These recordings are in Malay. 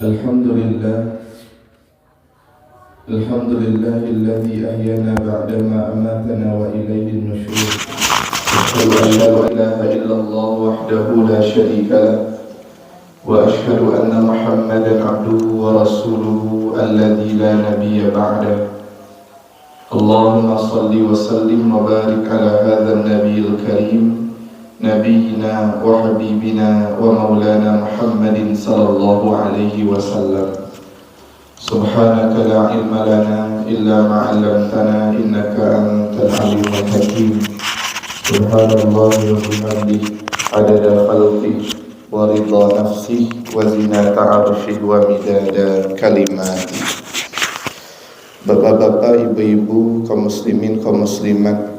الحمد لله الحمد لله الذي أحيانا بعدما أماتنا وإليه النشور. أشهد أن لا إله إلا الله وحده لا شريك له، وأشهد أن محمدا عبده ورسوله الذي لا نبي بعده. اللهم صل وسلم وبارك على هذا النبي الكريم، نبينا وحبيبنا ومولانا محمد صلى الله عليه وسلم. سبحانك لا علم لنا إلا ما علمتنا إنك أنت العليم الحكيم. سبحان الله وبحمده عدد خلقه ورضا نفسه وزنة عرشه ومداد كلماته. Bapak-bapak, ibu-ibu, kaum muslimin, kaum muslimat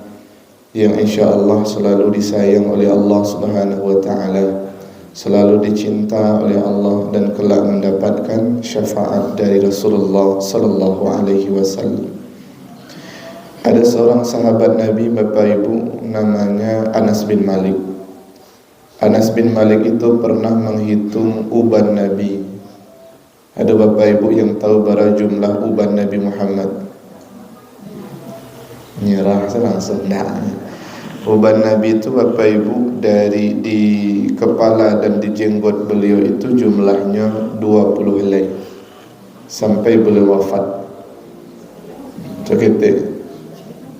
yang insyaAllah selalu disayang oleh Allah Subhanahu wa ta'ala, selalu dicinta oleh Allah dan kelak mendapatkan syafaat dari Rasulullah sallallahu alaihi wasallam. Ada seorang sahabat Nabi, Bapak Ibu, namanya Anas bin Malik. Anas bin Malik itu pernah menghitung uban Nabi. Ada Bapak Ibu yang tahu berapa jumlah uban Nabi Muhammad? Nyerah langsung dah. Uban Nabi itu Bapak Ibu dari di kepala dan di jenggot beliau itu jumlahnya 20 helai sampai beliau wafat. Cekete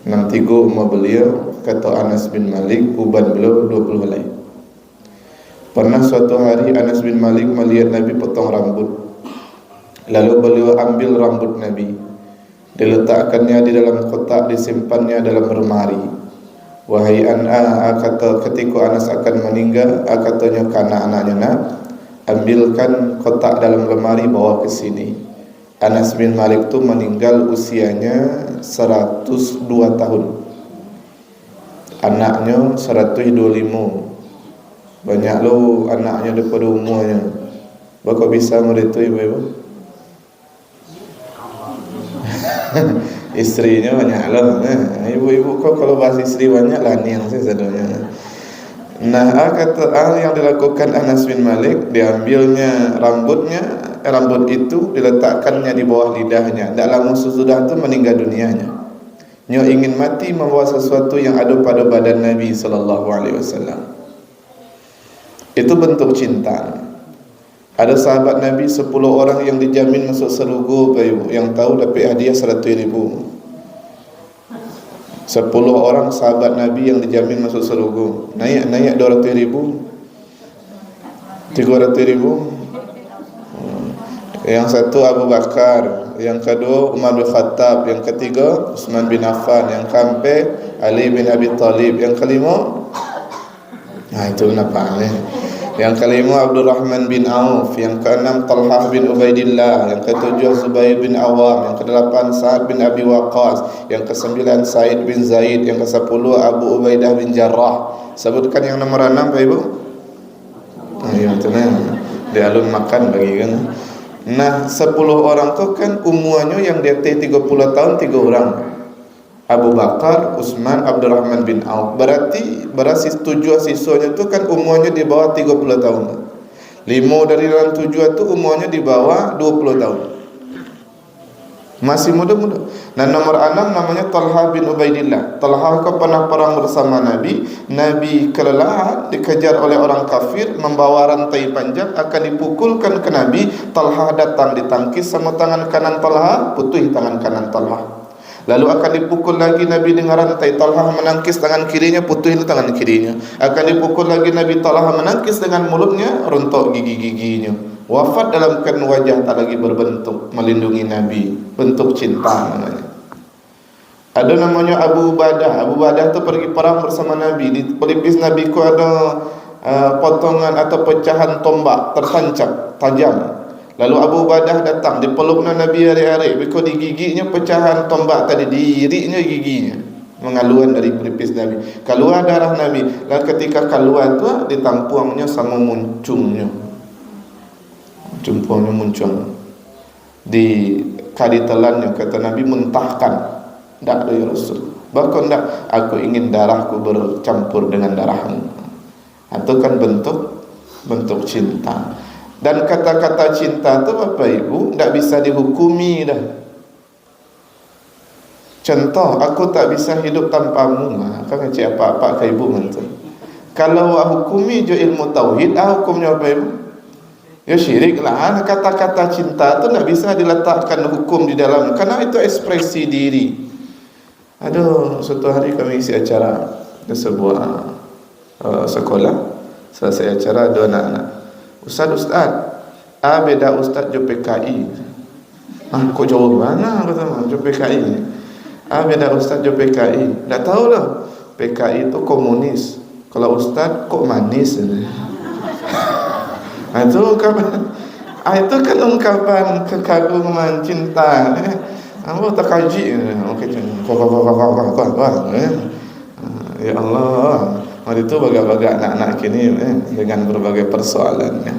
nang tiga umur beliau, kata Anas bin Malik, uban beliau 20 helai. Pernah suatu hari Anas bin Malik melihat Nabi potong rambut. Lalu beliau ambil rambut Nabi, diletakkannya di dalam kotak, disimpannya dalam lemari. Wahai anak, kata ketika Anas akan meninggal, katanya ke anak-anaknya, nak, ambilkan kotak dalam lemari, bawa ke sini. Anas bin Malik itu meninggal usianya 102 tahun. Anaknya 125. Banyak lo anaknya daripada umurnya. Bapak bisa meritu ibu-ibu? Istrinya banyak lah. Ibu-ibu kok kalau bahas istri banyak lah ni yang saya sebenarnya. Nah, kata yang dilakukan Anas bin Malik, diambilnya rambut itu diletakkannya di bawah lidahnya. Tak lama sesudah itu meninggal dunianya. Nyo ingin mati membawa sesuatu yang ada pada badan Nabi sallallahu alaihi wasallam. Itu bentuk cinta. Ada sahabat Nabi 10 orang yang dijamin masuk surga, Pak Ibu. Yang tahu dapat hadiah 100,000. 10 orang sahabat Nabi yang dijamin masuk surga. Naik 200,000. 300,000. Yang satu Abu Bakar, yang kedua Umar bin Khattab, yang ketiga Utsman bin Affan, yang keempat Ali bin Abi Thalib, yang kelima itu kenapa yang kelima Abdurrahman bin Auf, yang keenam Talhah bin Ubaidillah, yang ketujuh Zubair bin Awam, yang kedelapan Sa'ad bin Abi Waqqas, yang kesembilan Sa'id bin Zaid, yang kesepuluh Abu Ubaidah bin Jarrah. Sebutkan yang nomor 6 Pak Ibu. Ya betul nah. Dia alun makan bagi kan. Nah, 10 orang tu kan umurnya yang di atas 30 tahun 3 orang. Abu Bakar, Utsman, Abdurrahman bin Auf. Berarti 7 sisanya tu kan umurnya di bawah 30 tahun. 5 dari dalam 7 tu umurnya di bawah 20 tahun. Masih muda-muda. Nah, nomor 6 namanya Talhah bin Ubaidillah. Talhah kau pernah perang bersama Nabi. Nabi kelelahan, dikejar oleh orang kafir, membawa rantai panjang, akan dipukulkan ke Nabi. Talhah datang, ditangkis sama tangan kanan Talhah, putus tangan kanan Talhah. Lalu akan dipukul lagi Nabi dengan rantai. Talhah menangkis tangan kirinya, putus tangan kirinya. Akan dipukul lagi Nabi, Talhah menangkis dengan mulutnya, runtuh gigi-giginya. Wafat dalam keadaan wajah tak lagi berbentuk, melindungi Nabi. Bentuk cinta namanya. Ada namanya Abu Ubadah. Abu Ubadah tu pergi perang bersama Nabi. Di pelipis Nabi ku ada potongan atau pecahan tombak tertancap tajam. Lalu Abu Ubadah datang, dipeluknya Nabi hari-hari. Biko di giginya pecahan tombak tadi, diiriknya giginya, mengaluan dari pelipis Nabi. Keluar darah Nabi. Lalu ketika keluar tu ditampuangnya sama muncungnya. Jumpuangnya muncung. Di kaditelannya, kata Nabi, muntahkan. Tak ada ya Rasul. Bahkan tak, aku ingin darahku bercampur dengan darahmu. Itu kan bentuk cinta. Dan kata-kata cinta tu Bapak Ibu tak bisa dihukumi dah. Contoh, aku tak bisa hidup tanpamu. Kan cik apa-apa ke ibu mantu. Kalau awak hukumi je ilmu tauhid, hukumnya apa Ibu? Ya syirik lah. Kata-kata cinta tu tak bisa diletakkan hukum di dalam, karena itu ekspresi diri. Aduh, suatu hari kami isi acara di sebuah sekolah. Selesai acara, dua anak-anak, Ustaz, beda Ustaz jo PKI. Kok jauh mana kata jo PKI? Beda Ustaz jo PKI. Tak tahu lah, PKI itu komunis. Kalau Ustaz kok manis. Itu kan ungkapan kekaguman cinta. Ambo tak kaji. Ya Allah. Hari itu baga-baga anak-anak kini dengan berbagai persoalannya.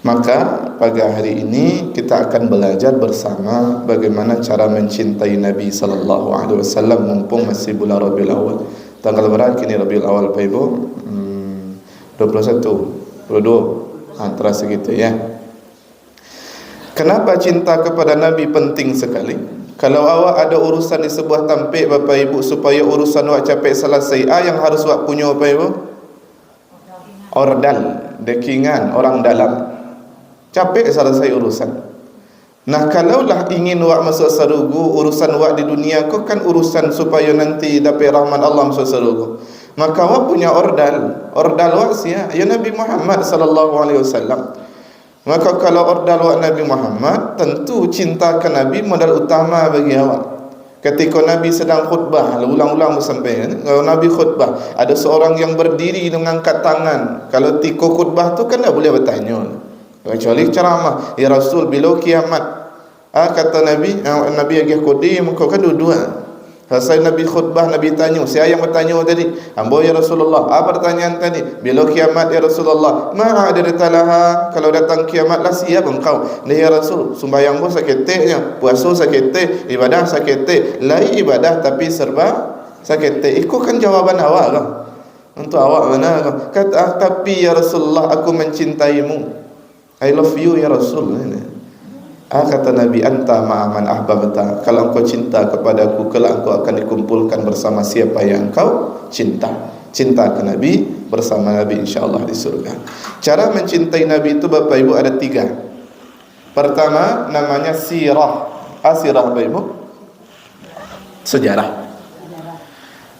Maka pada hari ini kita akan belajar bersama bagaimana cara mencintai Nabi sallallahu alaihi wasallam mumpung masih bulan Rabiul Awal. Tanggal berapa kini Rabiul Awal Pak Ibu? 21, 22, antara segitu ya. Kenapa cinta kepada Nabi penting sekali? Kalau awak ada urusan di sebuah tampik Bapak Ibu, supaya urusan awak capai selesai, yang harus awak punya Bapak Ibu? Ordal, dekingan, orang dalam. Capai selesai urusan. Nah, kalaulah ingin awak masuk surga, urusan awak di dunia kau kan urusan supaya nanti dapat rahmat Allah masuk surga. Maka awak punya ordal awak sia, ya Nabi Muhammad sallallahu alaihi wasallam. Maka kalau ordal awak Nabi Muhammad, tentu cinta ke Nabi modal utama bagi awak. Ketika Nabi sedang khutbah, ulang-ulang bersampaian, kalau Nabi khutbah, ada seorang yang berdiri mengangkat tangan. Kalau tiko khutbah tu kan tak boleh bertanya, kecuali ceramah. Ya Rasul, bila kiamat? Kata Nabi, Nabi agak kodim, kau kan dua-dua. Selesai Nabi khutbah, Nabi tanya, siapa yang bertanya tadi? Hamba ya Rasulullah. Apa pertanyaan tadi? Bila kiamat ya Rasulullah? Ma'adirtalaha, kalau datang kiamat lah siap engkau. Ya Rasul, sembahyang pun saketeknya, puasa saketek, ibadah saketek, lain ibadah tapi serba saketek. Itu kan jawaban awak lah. Untuk awak mana? Kata, tapi ya Rasulullah, aku mencintaimu. I love you ya Rasul. Kata Nabi, anta ma'aman ahbabta, kalau engkau cinta kepadaku, kelak engkau akan dikumpulkan bersama siapa yang engkau cinta. Cinta ke Nabi, bersama Nabi insyaAllah di surga. Cara mencintai Nabi itu Bapak Ibu ada 3. Pertama namanya sirah. Sirah Bapak Ibu, sejarah.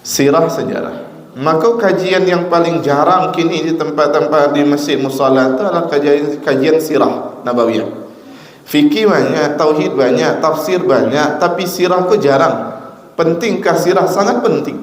Sirah, sejarah. Maka kajian yang paling jarang kini di tempat-tempat di masjid musala itu adalah kajian sirah Nabawiyah. Fikih banyak, tauhid banyak, tafsir banyak, tapi sirah kok jarang. Pentingkah sirah? Sangat penting.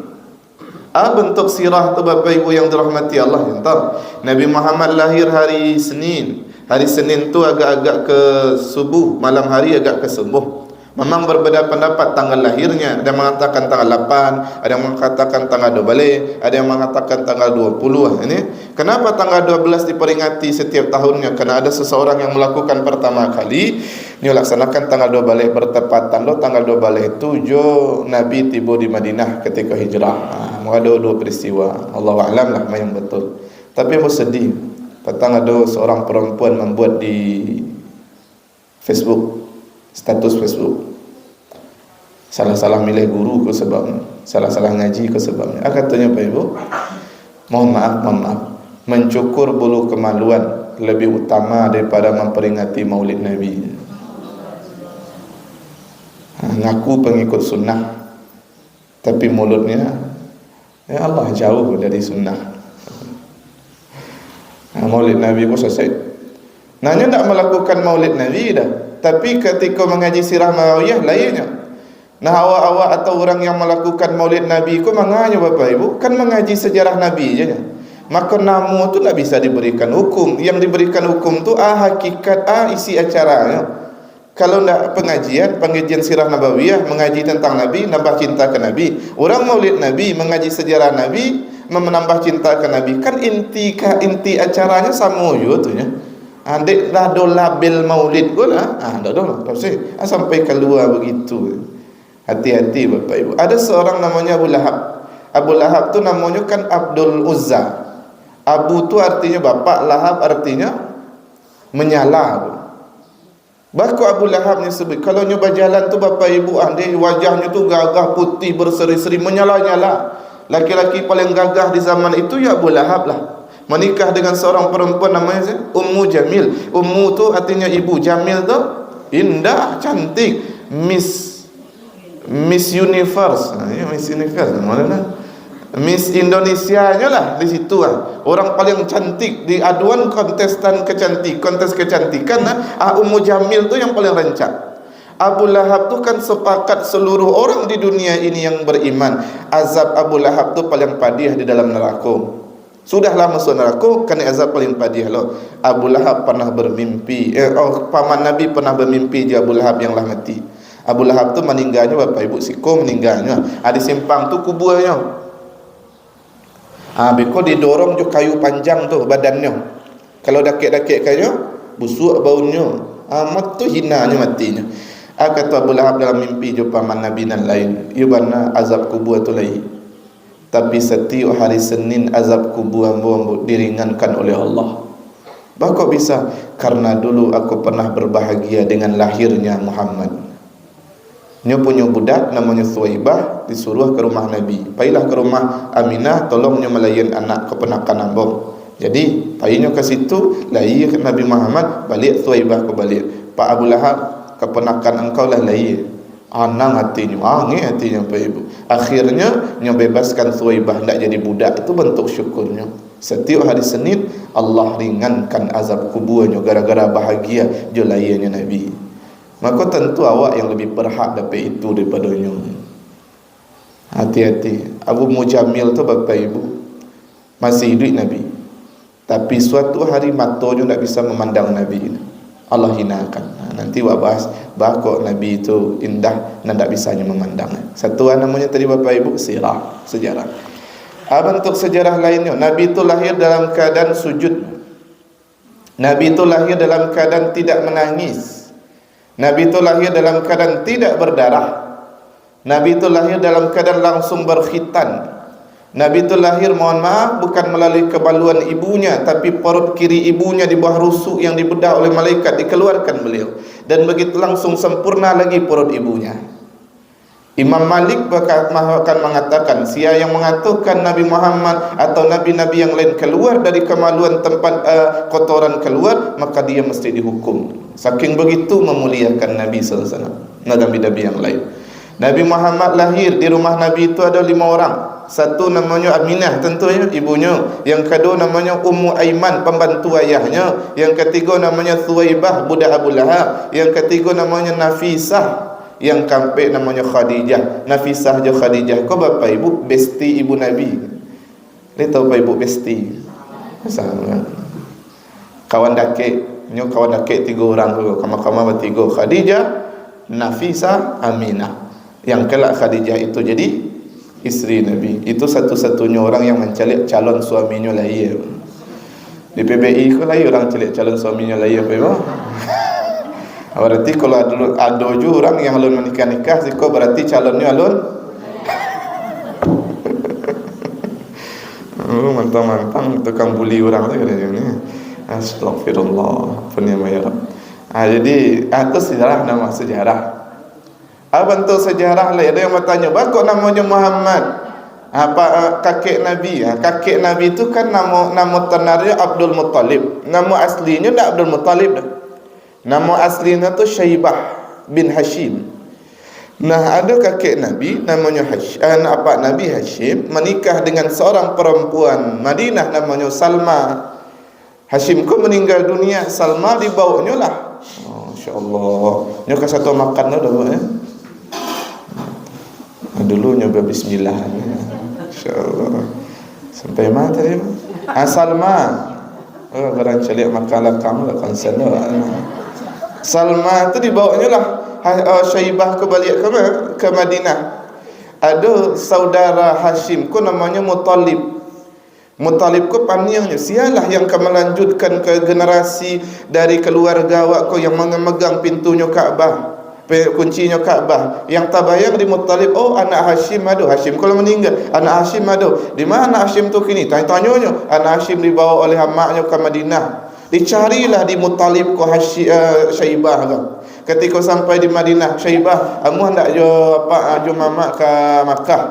Bentuk sirah tu Bapak Ibu yang dirahmati Allah, entah. Nabi Muhammad lahir hari Senin. Hari Senin tu agak-agak ke subuh, malam hari agak ke subuh. Memang berbeda pendapat tanggal lahirnya. Ada yang mengatakan tanggal 8, ada yang mengatakan tanggal 12, ada yang mengatakan tanggal 20. Ini kenapa tanggal 12 diperingati setiap tahunnya? Karena ada seseorang yang melakukan pertama kali. Ini laksanakan tanggal 12 bertepatan tanggal 12 itu Nabi tiba di Madinah ketika hijrah. Ada dua peristiwa. Allahu a'lam lah yang betul. Tapi aku sedih. Petang ada seorang perempuan membuat di Facebook, status Facebook, salah-salah milih guru ke sebabnya, salah-salah ngaji ke sebabnya. Katanya Pak Ibu, mohon maaf, mencukur bulu kemaluan lebih utama daripada memperingati maulid Nabi. Ngaku pengikut sunnah, tapi mulutnya ya Allah jauh dari sunnah. Maulid Nabi pun selesai. Nanya tak melakukan maulid Nabi dah, tapi ketika mengaji sirah Nabawiyah lainnya. Nah, awak-awak atau orang yang melakukan maulid Nabi ku manganya Bapak Ibu kan mengaji sejarah Nabi je. Maka namu tu tak bisa diberikan hukum. Yang diberikan hukum tu hakikat, isi acaranya. Kalau nak pengajian sirah Nabawiyah, mengaji tentang Nabi, nambah cinta ke Nabi. Orang maulid Nabi, mengaji sejarah Nabi, menambah cinta ke Nabi. Kan inti acaranya sama je tu ya. Dek dah do label maulid pun dah pasti sampai keluar begitu. Hati-hati Bapak Ibu. Ada seorang namanya Abu Lahab. Abu Lahab tu namanya kan Abdul Uzza. Abu tu artinya bapak, Lahab artinya menyala. Bahkan Abu Lahab ni sebut, kalau nyoba jalan tu bapa ibu dia wajahnya tu gagah putih berseri-seri menyala-nyala. Laki-laki paling gagah di zaman itu ya Abu Lahab lah. Menikah dengan seorang perempuan namanya Ummu Jamil. Ummu tu artinya ibu, Jamil tu indah, cantik, Miss Universe. Miss Universe mana? Miss Indonesia nya lah di situ lah. Orang paling cantik di aduan kontes kecantikan lah. Ummu Jamil tu yang paling rancak. Abu Lahab tu kan sepakat seluruh orang di dunia ini yang beriman, azab Abu Lahab tu paling padih di dalam neraka. Sudahlah masuk neraka, kan azab paling padih loh. Abu Lahab pernah bermimpi, paman Nabi pernah bermimpi je Abu Lahab yang lah mati. Abu Lahab tu meninggalnya, bapak ibu siko meninggalnya. Ada simpang tu kuburnya. Biko didorong je kayu panjang tu badannya. Kalau dakik-dakik kayu, busuk baunya. Mat tu hinanya matinya. Kata Abu Lahab dalam mimpi jumpa paman Nabi dan lain. Ibana azab kubur tu lain. Tapi setiap hari Senin azab kubur ambo diringankan oleh Allah. Bahkan bisa karena dulu aku pernah berbahagia dengan lahirnya Muhammad. Nyo punya budak namanya Thuwaibah disuruh ke rumah Nabi. Pailah ke rumah Aminah, tolong nyo melayan anak keponakan ambong. Jadi painya ke situ, lahir Nabi Muhammad, balik Thuwaibah ke balik. Pak Abu Lahab, keponakan engkau lah lahir. Anang hatinya, angin hatinya Pak Ibu. Akhirnya nyo bebaskan Thuwaibah, tidak jadi budak. Itu bentuk syukurnya. Setiap hari Senin Allah ringankan azab kuburnya gara-gara bahagia jo lahirnya Nabi. Maka tentu awak yang lebih berhak dapat itu daripada nyo. Hati-hati. Abu Mujamil tu bapak ibu masih hidup Nabi, tapi suatu hari matanya tak bisa memandang Nabi. Allah hinakan. Nanti awak bahas bakok Nabi itu indah dan tak bisanya memandang. Satu namanya tadi bapak ibu sirah, sejarah. Bentuk sejarah lainnya, Nabi itu lahir dalam keadaan sujud. Nabi itu lahir dalam keadaan tidak menangis. Nabi itu lahir dalam keadaan tidak berdarah. Nabi itu lahir dalam keadaan langsung berkhitan. Nabi itu lahir, mohon maaf, bukan melalui kebaluan ibunya, tapi perut kiri ibunya di bawah rusuk yang dibedah oleh malaikat dikeluarkan beliau. Dan begitu langsung sempurna lagi perut ibunya. Imam Malik akan mengatakan, siapa yang mengatakan Nabi Muhammad atau Nabi-Nabi yang lain keluar dari kemaluan tempat kotoran keluar, maka dia mesti dihukum. Saking begitu memuliakan Nabi SAW, Nabi-Nabi yang lain. Nabi Muhammad lahir, di rumah Nabi itu ada 5 orang. Satu namanya Aminah, tentunya ibunya. Yang kedua namanya Ummu Aiman, pembantu ayahnya. Yang ketiga namanya Thuwaibah, budak Abu Lahab. Yang ketiga namanya Nafisah. Yang keempat namanya Khadijah. Nafisah je Khadijah. Kau bapak ibu besti ibu Nabi. Dia tahu bapak ibu besti? Sama. Kawan dakik. Nyo kawan dakik 3 orang dulu. Kama-kama bertiga. Khadijah, Nafisah, Aminah. Yang kelak Khadijah itu jadi isteri Nabi. Itu satu-satunya orang yang mencalik calon suaminya lahir. Di PBI kau lahir orang calik calon suaminya lahir apa ibu? Berarti kalau ada juga orang yang alun menikah-nikah, siko berarti calonnya alun. Mantang-mantang tukang buli orang tu kata ni. Astagfirullah, punya mayarab. Jadi itu sejarah, nama sejarah. Bentuk sejarah lah. Ada yang bertanya, bakok namanya Muhammad? Kakek Nabi. Kakek Nabi itu kan nama tenarnya Abdul Muttalib. Nama aslinya tak Abdul Muttalib dah. Nama aslinya tu Syaibah bin Hashim. Nah, ada kakek Nabi namanya Nabi Hashim menikah dengan seorang perempuan Madinah namanya Salma. Hashim ku meninggal dunia, Salma dibawanya lah. Masya-Allah. Nyo ka satu makan dah ya. Dulu nyoba bismillah. Masya-Allah. Sampai mana tadi? Salma. Barang celik makan kamu lah konsen lah. Salma tu dibawanya lah Syaibah ke Madinah. Ada saudara Hashim ku namanya Muttalib. Muttalib ku panjangnya, sialah yang akan melanjutkan ke generasi dari keluarga awak ku yang memegang pintunya Kaabah, kuncinya Kaabah. Yang tabayang di Muttalib, oh anak Hashim ada. Hashim kalau meninggal, anak Hashim ada. Di mana anak Hashim tu kini? Tanya-tanyanya. Anak Hashim dibawa oleh maknya ke Madinah. Dicarilah di Muttalib ko Syaibah ke. Ketika sampai di Madinah, Syaibah, amu hendak jo mamak ke Makkah.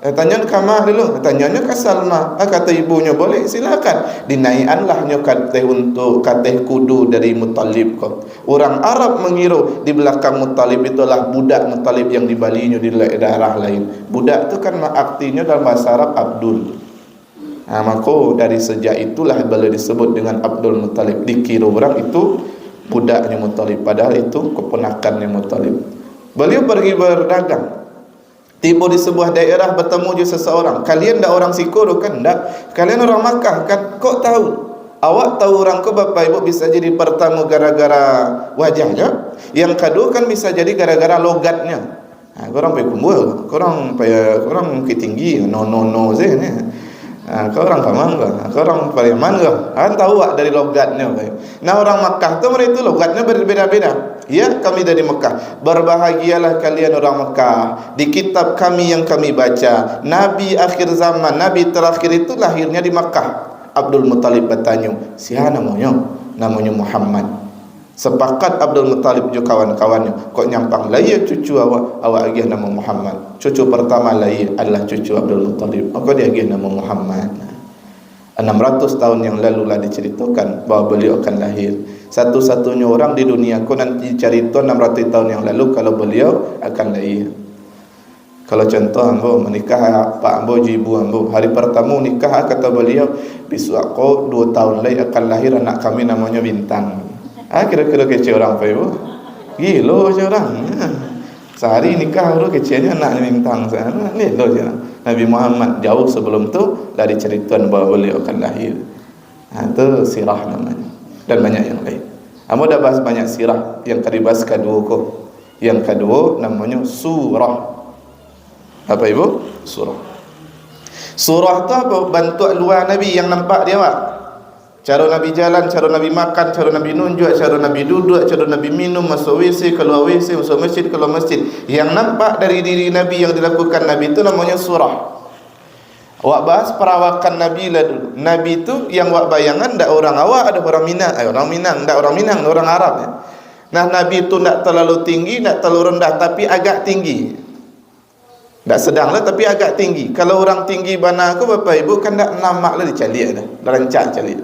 Tanya ke mak dulu, tanyanya ke Salma. Kata ibunya, boleh silakan. Dinaikanlah nyo kateh untuk kateh kudu dari Muttalib ko. Orang Arab mengira di belakang Muttalib itulah budak Muttalib yang dibalinya di daerah lain. Budak itu kan artinya dalam bahasa Arab Abdul. Maka dari sejak itulah bila disebut dengan Abdul Muttalib. Dikira orang itu budaknya Muttalib, padahal itu keponakannya Muttalib. Beliau pergi berdagang, tiba di sebuah daerah, bertemu je seseorang. Kalian dah orang Sikoro kan? Tak. Kalian orang Makkah kan? Kok tahu? Awak tahu orang ko bapak ibu bisa jadi pertama gara-gara wajahnya, yang kedua kan bisa jadi gara-gara logatnya. Korang pergi kumpul, korang tinggi, no sih ni. Kau orang kamang ke? Kau orang Pariaman ke? Tahu tak dari logatnya? Nah orang Makkah tu mereka logatnya berbeza-beza. Ya, kami dari Mekah. Berbahagialah kalian orang Mekah. Di kitab kami yang kami baca, Nabi akhir zaman, Nabi terakhir itu lahirnya di Mekah. Abdul Muttalib bertanya, siapa namanya? Namanya Muhammad. Sepakat Abdul Muttalib juga kawan-kawannya. Kok nyampang lahir cucu awak agih nama Muhammad. Cucu pertama lahir adalah cucu Abdul Muttalib. Maka dia agih nama Muhammad. 600 tahun yang lalu lah diceritakan bahawa beliau akan lahir. Satu-satunya orang di dunia ko nanti cerita 600 tahun yang lalu kalau beliau akan lahir. Kalau contoh ambo menikah pak ambo ibu ambo, hari pertama nikah kata beliau, besok aku 2 tahun lagi akan lahir anak kami namanya Bintang. Kira-kira kecil orang apa ibu? Gila je orang. Sehari nikah baru kecilnya anak Bintang sana. Ni lo je. Nabi Muhammad jauh sebelum tu dari cerita bahawa beliau akan lahir. Itu sirah namanya. Dan banyak yang lain. Amo dah bahas banyak sirah. Yang kedibahas kedua ko. Yang kedua namanya surah. Apa ibu? Surah. Surah tu apa? Bentuk luar Nabi yang nampak dia pak. Cara Nabi jalan, cara Nabi makan, cara Nabi nunjuk, cara Nabi duduk, cara Nabi minum, masuk WC, keluar WC, masuk masjid, keluar masjid. Yang nampak dari diri Nabi yang dilakukan Nabi itu namanya surah. Awak bahas perawakan Nabi lah dulu. Nabi itu yang awak bayangan tak orang awak, ada orang Minang. Orang Minang, tak orang Minang, orang Arab ya. Nah Nabi itu tak terlalu tinggi, tak terlalu rendah, tapi agak tinggi. Tak sedang lah tapi agak tinggi. Kalau orang tinggi bana aku bapak ibu kan tak nampak lah dicalik dah. Rancak calik.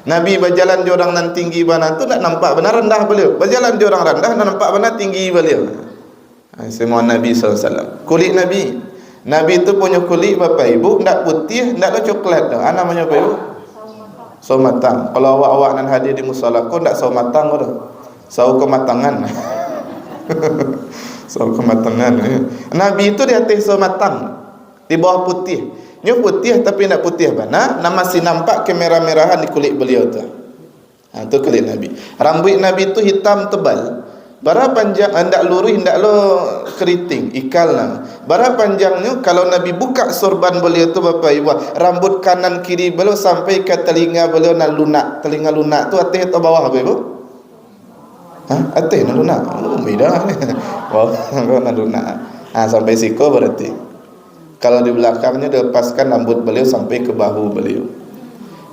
Nabi berjalan di orang nan tinggi bana tu tak nampak benar rendah beliau. Berjalan di orang rendah nak nampak benar tinggi beliau. Semua Nabi SAW. Kulit Nabi. Nabi itu punya kulit bapak ibu tak putih, taklah coklat dah. Namanya apa ibu? Sawo matang. Kalau awak-awak nan hadir di musala ko tak sawo matang dah. Sawo kematangan. Sawo kematangan. Nabi itu di atas sawo matang. Di bawah putih. Ini putih tapi tak putih bana, masih nampak kemerah-merahan di kulit beliau tu. Itu kulit Nabi. Rambut Nabi itu hitam tebal. Bara panjang, hendak lurus, hendak lo keriting, ikal lah. Bara panjangnya kalau Nabi buka sorban beliau tu bapak ibu, rambut kanan kiri beliau sampai ke telinga beliau nak lunak. Telinga lunak tu atas atau bawah bapak ibu? Atas nak lunak. Beda ni. Bawah nak lunak. Sampai siku berarti. Kalau di belakangnya dilepaskan rambut beliau sampai ke bahu beliau.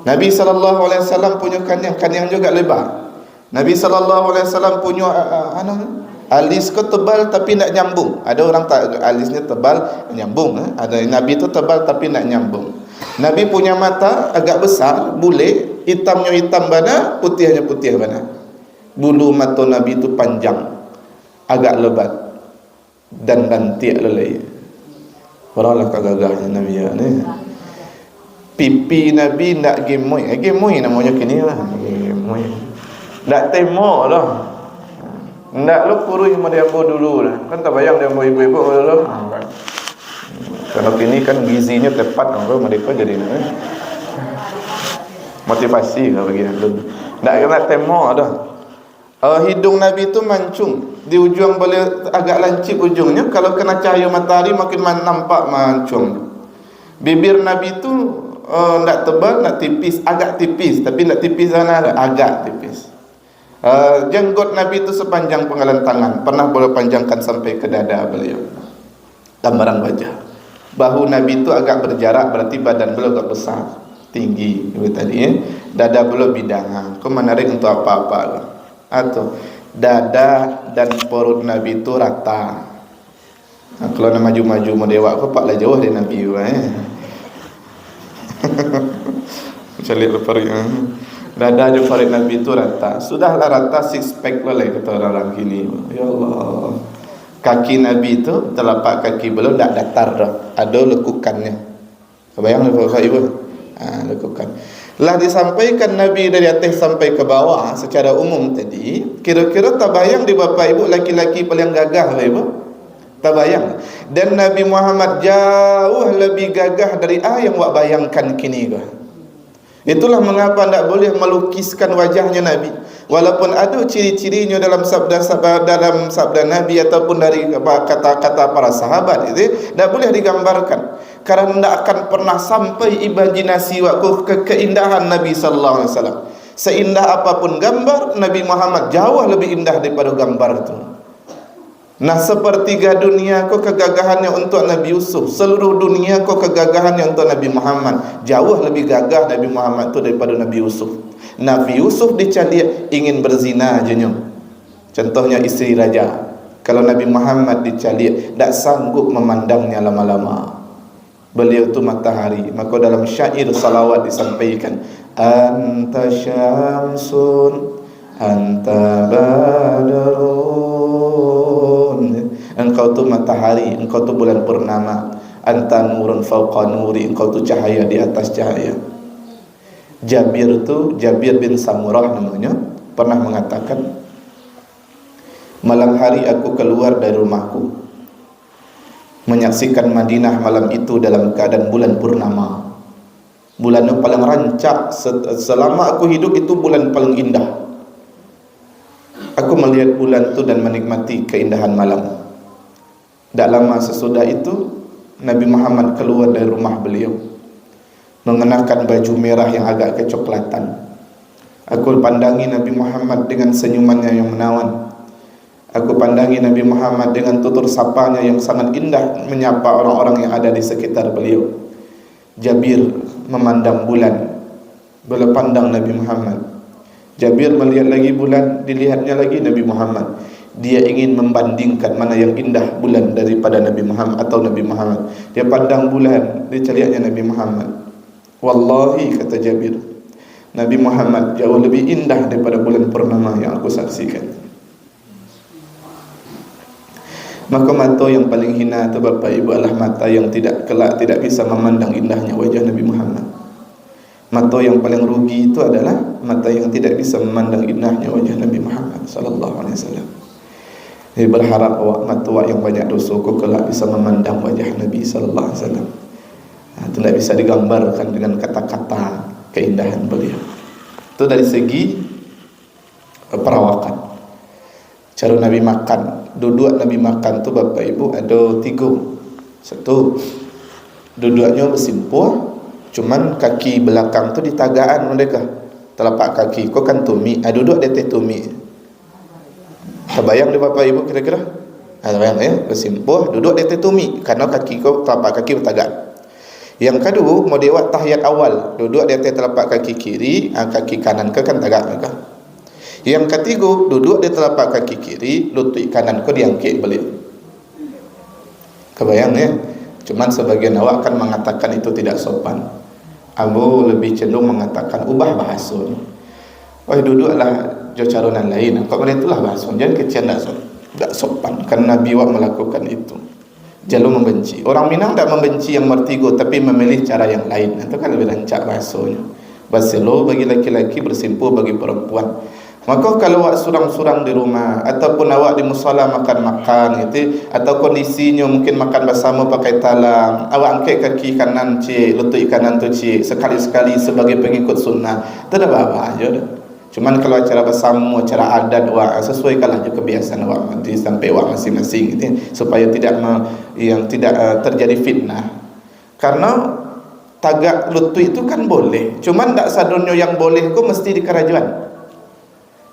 Nabi SAW punya kanyang juga lebar. Nabi SAW punya alis ke tebal tapi nak nyambung. Ada orang tak alisnya tebal nyambung. Ada Nabi itu tebal tapi nak nyambung. Nabi punya mata agak besar, bule, hitamnya hitam bana, putihnya putih bana. Bulu mata Nabi itu panjang, agak lebat dan rantik lelai. Paralah kagagahnya Nabi ya ni. Pipi Nabi nak gemoy. Gemoy namanya kini lah. Gemoy. Tak temo lah. Tak lu kurus sama dia dulu lah. Kan tak bayang dia ibu-ibu dulu. Kalau kini kan gizinya tepat mereka jadi motivasi kalau begini. Tak kena temo dah. Hidung Nabi itu mancung. Di ujung boleh agak lancip ujungnya. Kalau kena cahaya matahari makin nampak mancung. Bibir Nabi itu tak tebal, tak tipis, agak tipis. Tapi tak tipis sana, agak tipis. Jenggot Nabi itu sepanjang penggalan tangan. Pernah boleh panjangkan sampai ke dada beliau. Gambaran wajah. Bahu Nabi itu agak berjarak, berarti badan beliau agak besar. tinggi itu tadi ya. Dada belum bidang. Kau menarik untuk apa-apa lah. Atau dada dan perut Nabi itu rata. Nah, kalau nak maju-maju mau dewa kau pak lah jauh dari Nabi Cari perut dada dan perut Nabi itu rata. Sudahlah rata six pack lah kata orang kini. Ya Allah. Kaki Nabi itu telapak kaki belum tak datar dah. Ada lekukannya. Kebayang Bapak Ibu? Lekukan. Lah disampaikan Nabi dari atas sampai ke bawah secara umum tadi, kira-kira tabayang di Bapak Ibu laki-laki paling gagah Bapak Ibu? Tabayang. Dan Nabi Muhammad jauh lebih gagah dari yang awak bayangkan kini ke. Itulah mengapa tidak boleh melukiskan wajahnya Nabi. Walaupun ada ciri-cirinya dalam sabda Nabi ataupun dari kata-kata para sahabat itu tidak boleh digambarkan. Karena tidak akan pernah sampai imajinasi waktu keindahan Nabi sallallahu alaihi wasallam. Seindah apapun gambar, Nabi Muhammad jauh lebih indah daripada gambar itu. Nah, sepertiga dunia kau kegagahannya untuk Nabi Yusuf, seluruh dunia kau kegagahannya untuk Nabi Muhammad. Jauh lebih gagah Nabi Muhammad itu daripada Nabi Yusuf. Nabi Yusuf dicari ingin berzina aja nyum. Contohnya isteri raja. Kalau Nabi Muhammad dicari tak sanggup memandangnya lama-lama. Beliau itu matahari. Maka dalam syair salawat disampaikan, anta syamsun anta badrun, engkau tu matahari, engkau tu bulan purnama, anta nurun fauqa nuri, engkau tu cahaya di atas cahaya. Jabir bin Samurah namanya, pernah mengatakan, malam hari aku keluar dari rumahku menyaksikan Madinah malam itu dalam keadaan bulan purnama. Bulan yang paling rancak selama aku hidup, itu bulan paling indah. Aku melihat bulan itu dan menikmati keindahan malam. Tak lama sesudah itu Nabi Muhammad keluar dari rumah beliau mengenakan baju merah yang agak kecoklatan. Aku pandangi Nabi Muhammad dengan senyumannya yang menawan. Aku pandangi Nabi Muhammad dengan tutur sapanya yang sangat indah, menyapa orang-orang yang ada di sekitar beliau. Jabir memandang bulan, beliau pandang Nabi Muhammad. Jabir melihat lagi bulan, dilihatnya lagi Nabi Muhammad. Dia ingin membandingkan mana yang indah bulan daripada Nabi Muhammad atau Nabi Muhammad. Dia pandang bulan, dia carinya Nabi Muhammad. Wallahi, kata Jabir, Nabi Muhammad jauh lebih indah daripada bulan purnama yang aku saksikan. Maka mata yang paling hina itu Bapak Ibu adalah mata yang kelak tidak bisa memandang indahnya wajah Nabi Muhammad. Mata yang paling rugi itu adalah mata yang tidak bisa memandang indahnya wajah Nabi Muhammad sallallahu alaihi wasallam. Jadi berharap mata yang banyak dosa kau kelak bisa memandang wajah Nabi sallallahu alaihi wasallam. Itu tidak bisa digambarkan dengan kata-kata keindahan beliau. Itu dari segi perawakan. Cara Nabi makan, duduk Nabi makan tu Bapak Ibu ada 3. Satu, duduknya bersimpuh, cuman kaki belakang tu di tagaan mereka. Telapak kaki kau kan tumi, duduk di atas tumi. Terbayang di Bapak Ibu kira-kira? Terbayang ya, bersimpuh, duduk di atas tumi karena kaki kau telapak kaki bertagaan. Yang kedua, mau buat tahiyat awal, duduk di atas telapak kaki kiri, kaki kanan ke kan tagak mereka. Yang ketiga, duduk di telapak kaki kiri, lutut kanan kau diangkit beliau. Kebayang ya? Cuman sebagian awak kan mengatakan itu tidak sopan. Abu lebih cenderung mengatakan ubah bahasa. Duduklah caronan lain. Kau boleh itulah bahasa. Jangan kecian tak sopan. Karena Nabi awak melakukan itu. Jangan membenci. Orang Minang tak membenci yang mertigo, tapi memilih cara yang lain. Itu kan lebih rancak bahasanya. Baselo bagi laki-laki, bersimpuh bagi perempuan. Maka kalau awak surang-surang di rumah ataupun awak di musala makan-makan gitu, atau kondisinya mungkin makan bersama pakai talam, awak angkat kaki kanan cik, lutut kanan tu cik, sekali-sekali sebagai pengikut sunnah, tak ada apa-apa aja dah. Cuman kalau acara bersama, acara adat awak, sesuaikanlah je kebiasaan awak sampai awak masing-masing gitu, supaya tidak terjadi fitnah. Karena tagak lutut itu kan boleh, cuman tak sadurnya yang boleh ku mesti di kerajaan.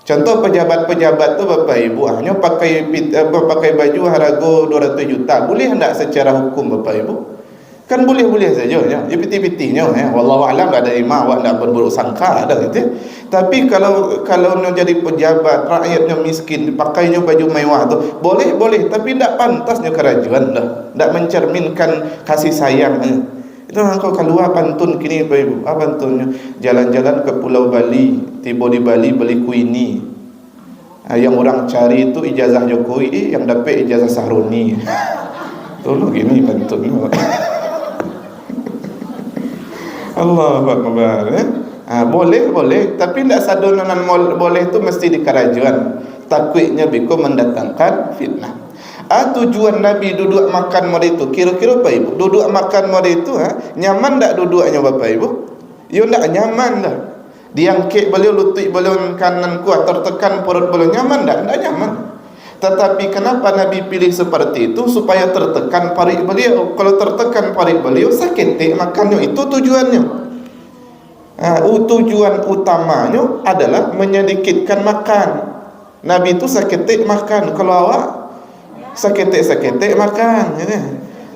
Contoh pejabat-pejabat tu Bapak Ibu hanya pakai baju harga 200 juta. Boleh tak secara hukum Bapak Ibu? Kan boleh-boleh saja ya. Dia piti-petinya ya. Wallahu alam, tak ada imam, awak tak berburuk sangka ada gitu. Tapi kalau nak jadi pejabat, rakyatnya miskin, pakainya baju mewah tu, boleh, tapi tak pantasnya kerajaan dah. Tak mencerminkan kasih sayang. Itu engkau keluar pantun kini Bapak Ibu. Apa pantunnya? Jalan-jalan ke Pulau Bali, tiba di Bali beli kuini. Yang orang cari itu ijazah Jokowi, yang dapat ijazah Sahroni. Tolong gini pantunnya. Allah Akbar. Boleh, tapi tidak sadonan boleh itu mesti di kerajaan. Takutnya biko mendatangkan fitnah. Tujuan Nabi duduk makan mari itu kira-kira apa Ibu? Duduk makan mari itu nyaman tak duduknya Bapak Ibu? Ya tak nyaman dah. Diangkit beliau, lutut beliau kanan kuat, tertekan perut beliau, nyaman tak? Tak nyaman. Tetapi kenapa Nabi pilih seperti itu? Supaya tertekan parik beliau. Kalau tertekan parik beliau, sakit makannya. Itu tujuannya. Tujuan utamanya adalah menyedikitkan makan. Nabi itu sakit makan. Kalau awak sakit makan ya.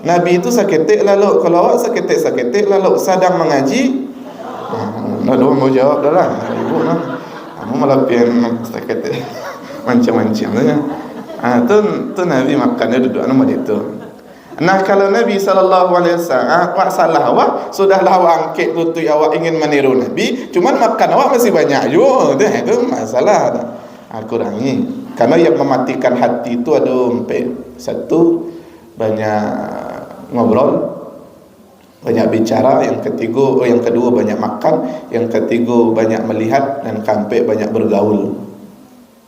Nabi itu sakit lalu. Kalau awak sakit lalu sedang mengaji. Lalu mau jawab dah lah. Ibu kamu malah pian sakit macam-macam ya. Tu Nabi makannya duduk nama itu. Nah kalau Nabi SAW awak salah awak, sudahlah awak angkat lutut awak ingin meniru Nabi, cuman makan awak masih banyak juga. Itu masalah. Kurangi. Karena yang mematikan hati itu ada empat. Satu, banyak ngobrol, banyak bicara. Yang kedua banyak makan. Yang ketiga banyak melihat. Dan keempat banyak bergaul.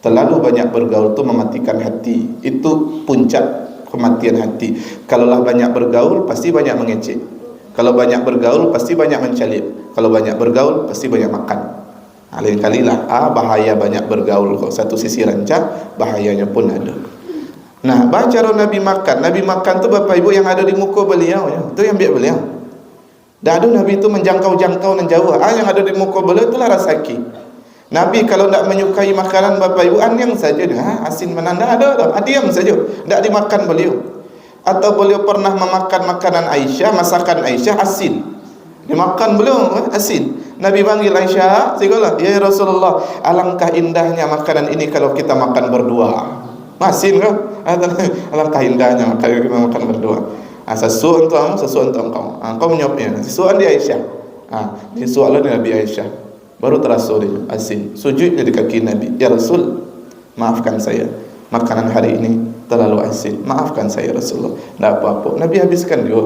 Terlalu banyak bergaul itu mematikan hati. Itu puncak kematian hati. Kalaulah banyak bergaul, pasti banyak mengecek. Kalau banyak bergaul, pasti banyak mencalip. Kalau banyak bergaul, pasti banyak makan. Lain kalilah bahaya banyak bergaul. Kalau satu sisi rancak, bahayanya pun ada. Nah, cara Nabi makan. Nabi makan tu Bapak Ibu yang ada di muka beliau ya. Itu yang biar beliau. Dan ada Nabi itu menjangkau-jangkau dan jauh. Yang ada di muka beliau itulah rasaki. Nabi kalau tak menyukai makanan Bapak Ibu, anyang saja dah. Asin menanda ada. Diam saja. Tak dimakan beliau. Atau beliau pernah memakan makanan Aisyah, masakan Aisyah asin. Dimakan beliau asin. Nabi panggil Aisyah, "Sikalah, ya Rasulullah, alangkah indahnya makanan ini kalau kita makan berdua." Asin ke? Alangkah indahnya kalau kita makan berdua. Sesuatu untuk engkau. Engkau menyuapnya. Sesuatu di Aisyah. Sesuatu di Nabi Aisyah. Baru terasa dia asin. Sujudnya di kaki Nabi. "Ya Rasul, maafkan saya. Makanan hari ini terlalu asin. Maafkan saya Rasulullah." Tak apa-apa. Nabi habiskan dia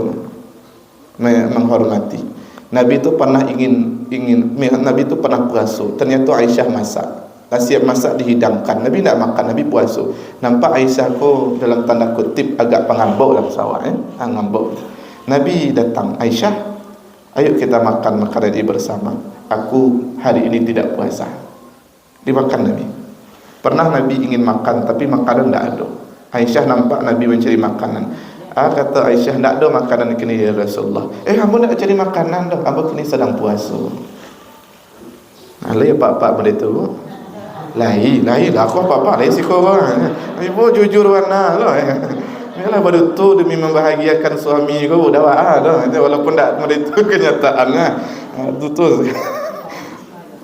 menghormati. Nabi itu pernah Nabi itu pernah puasa. Ternyata Aisyah masak. Siap masak dihidangkan. Nabi tak makan, Nabi puasa. Nampak Aisyah ko dalam tanda kutip agak pengambuk dalam sawah ngambuk. Nabi datang, "Aisyah, ayo kita makan makanan ini bersama. Aku hari ini tidak puasa." Dimakan Nabi. Pernah Nabi ingin makan tapi makanan tak ada. Aisyah nampak Nabi mencari makanan. Kata Aisyah, "Tak ada makanan kini ya Rasulullah." Kamu nak cari makanan dah. Kamu kini sedang puasa. Lain apa-apa benda tu. Lain lah aku apa-apa lain siko orang. Ibu jujur warna lah. Yalah baru tu demi membahagiakan suami kau dah dah. Walaupun tak benda tu kenyataan lah. Tu.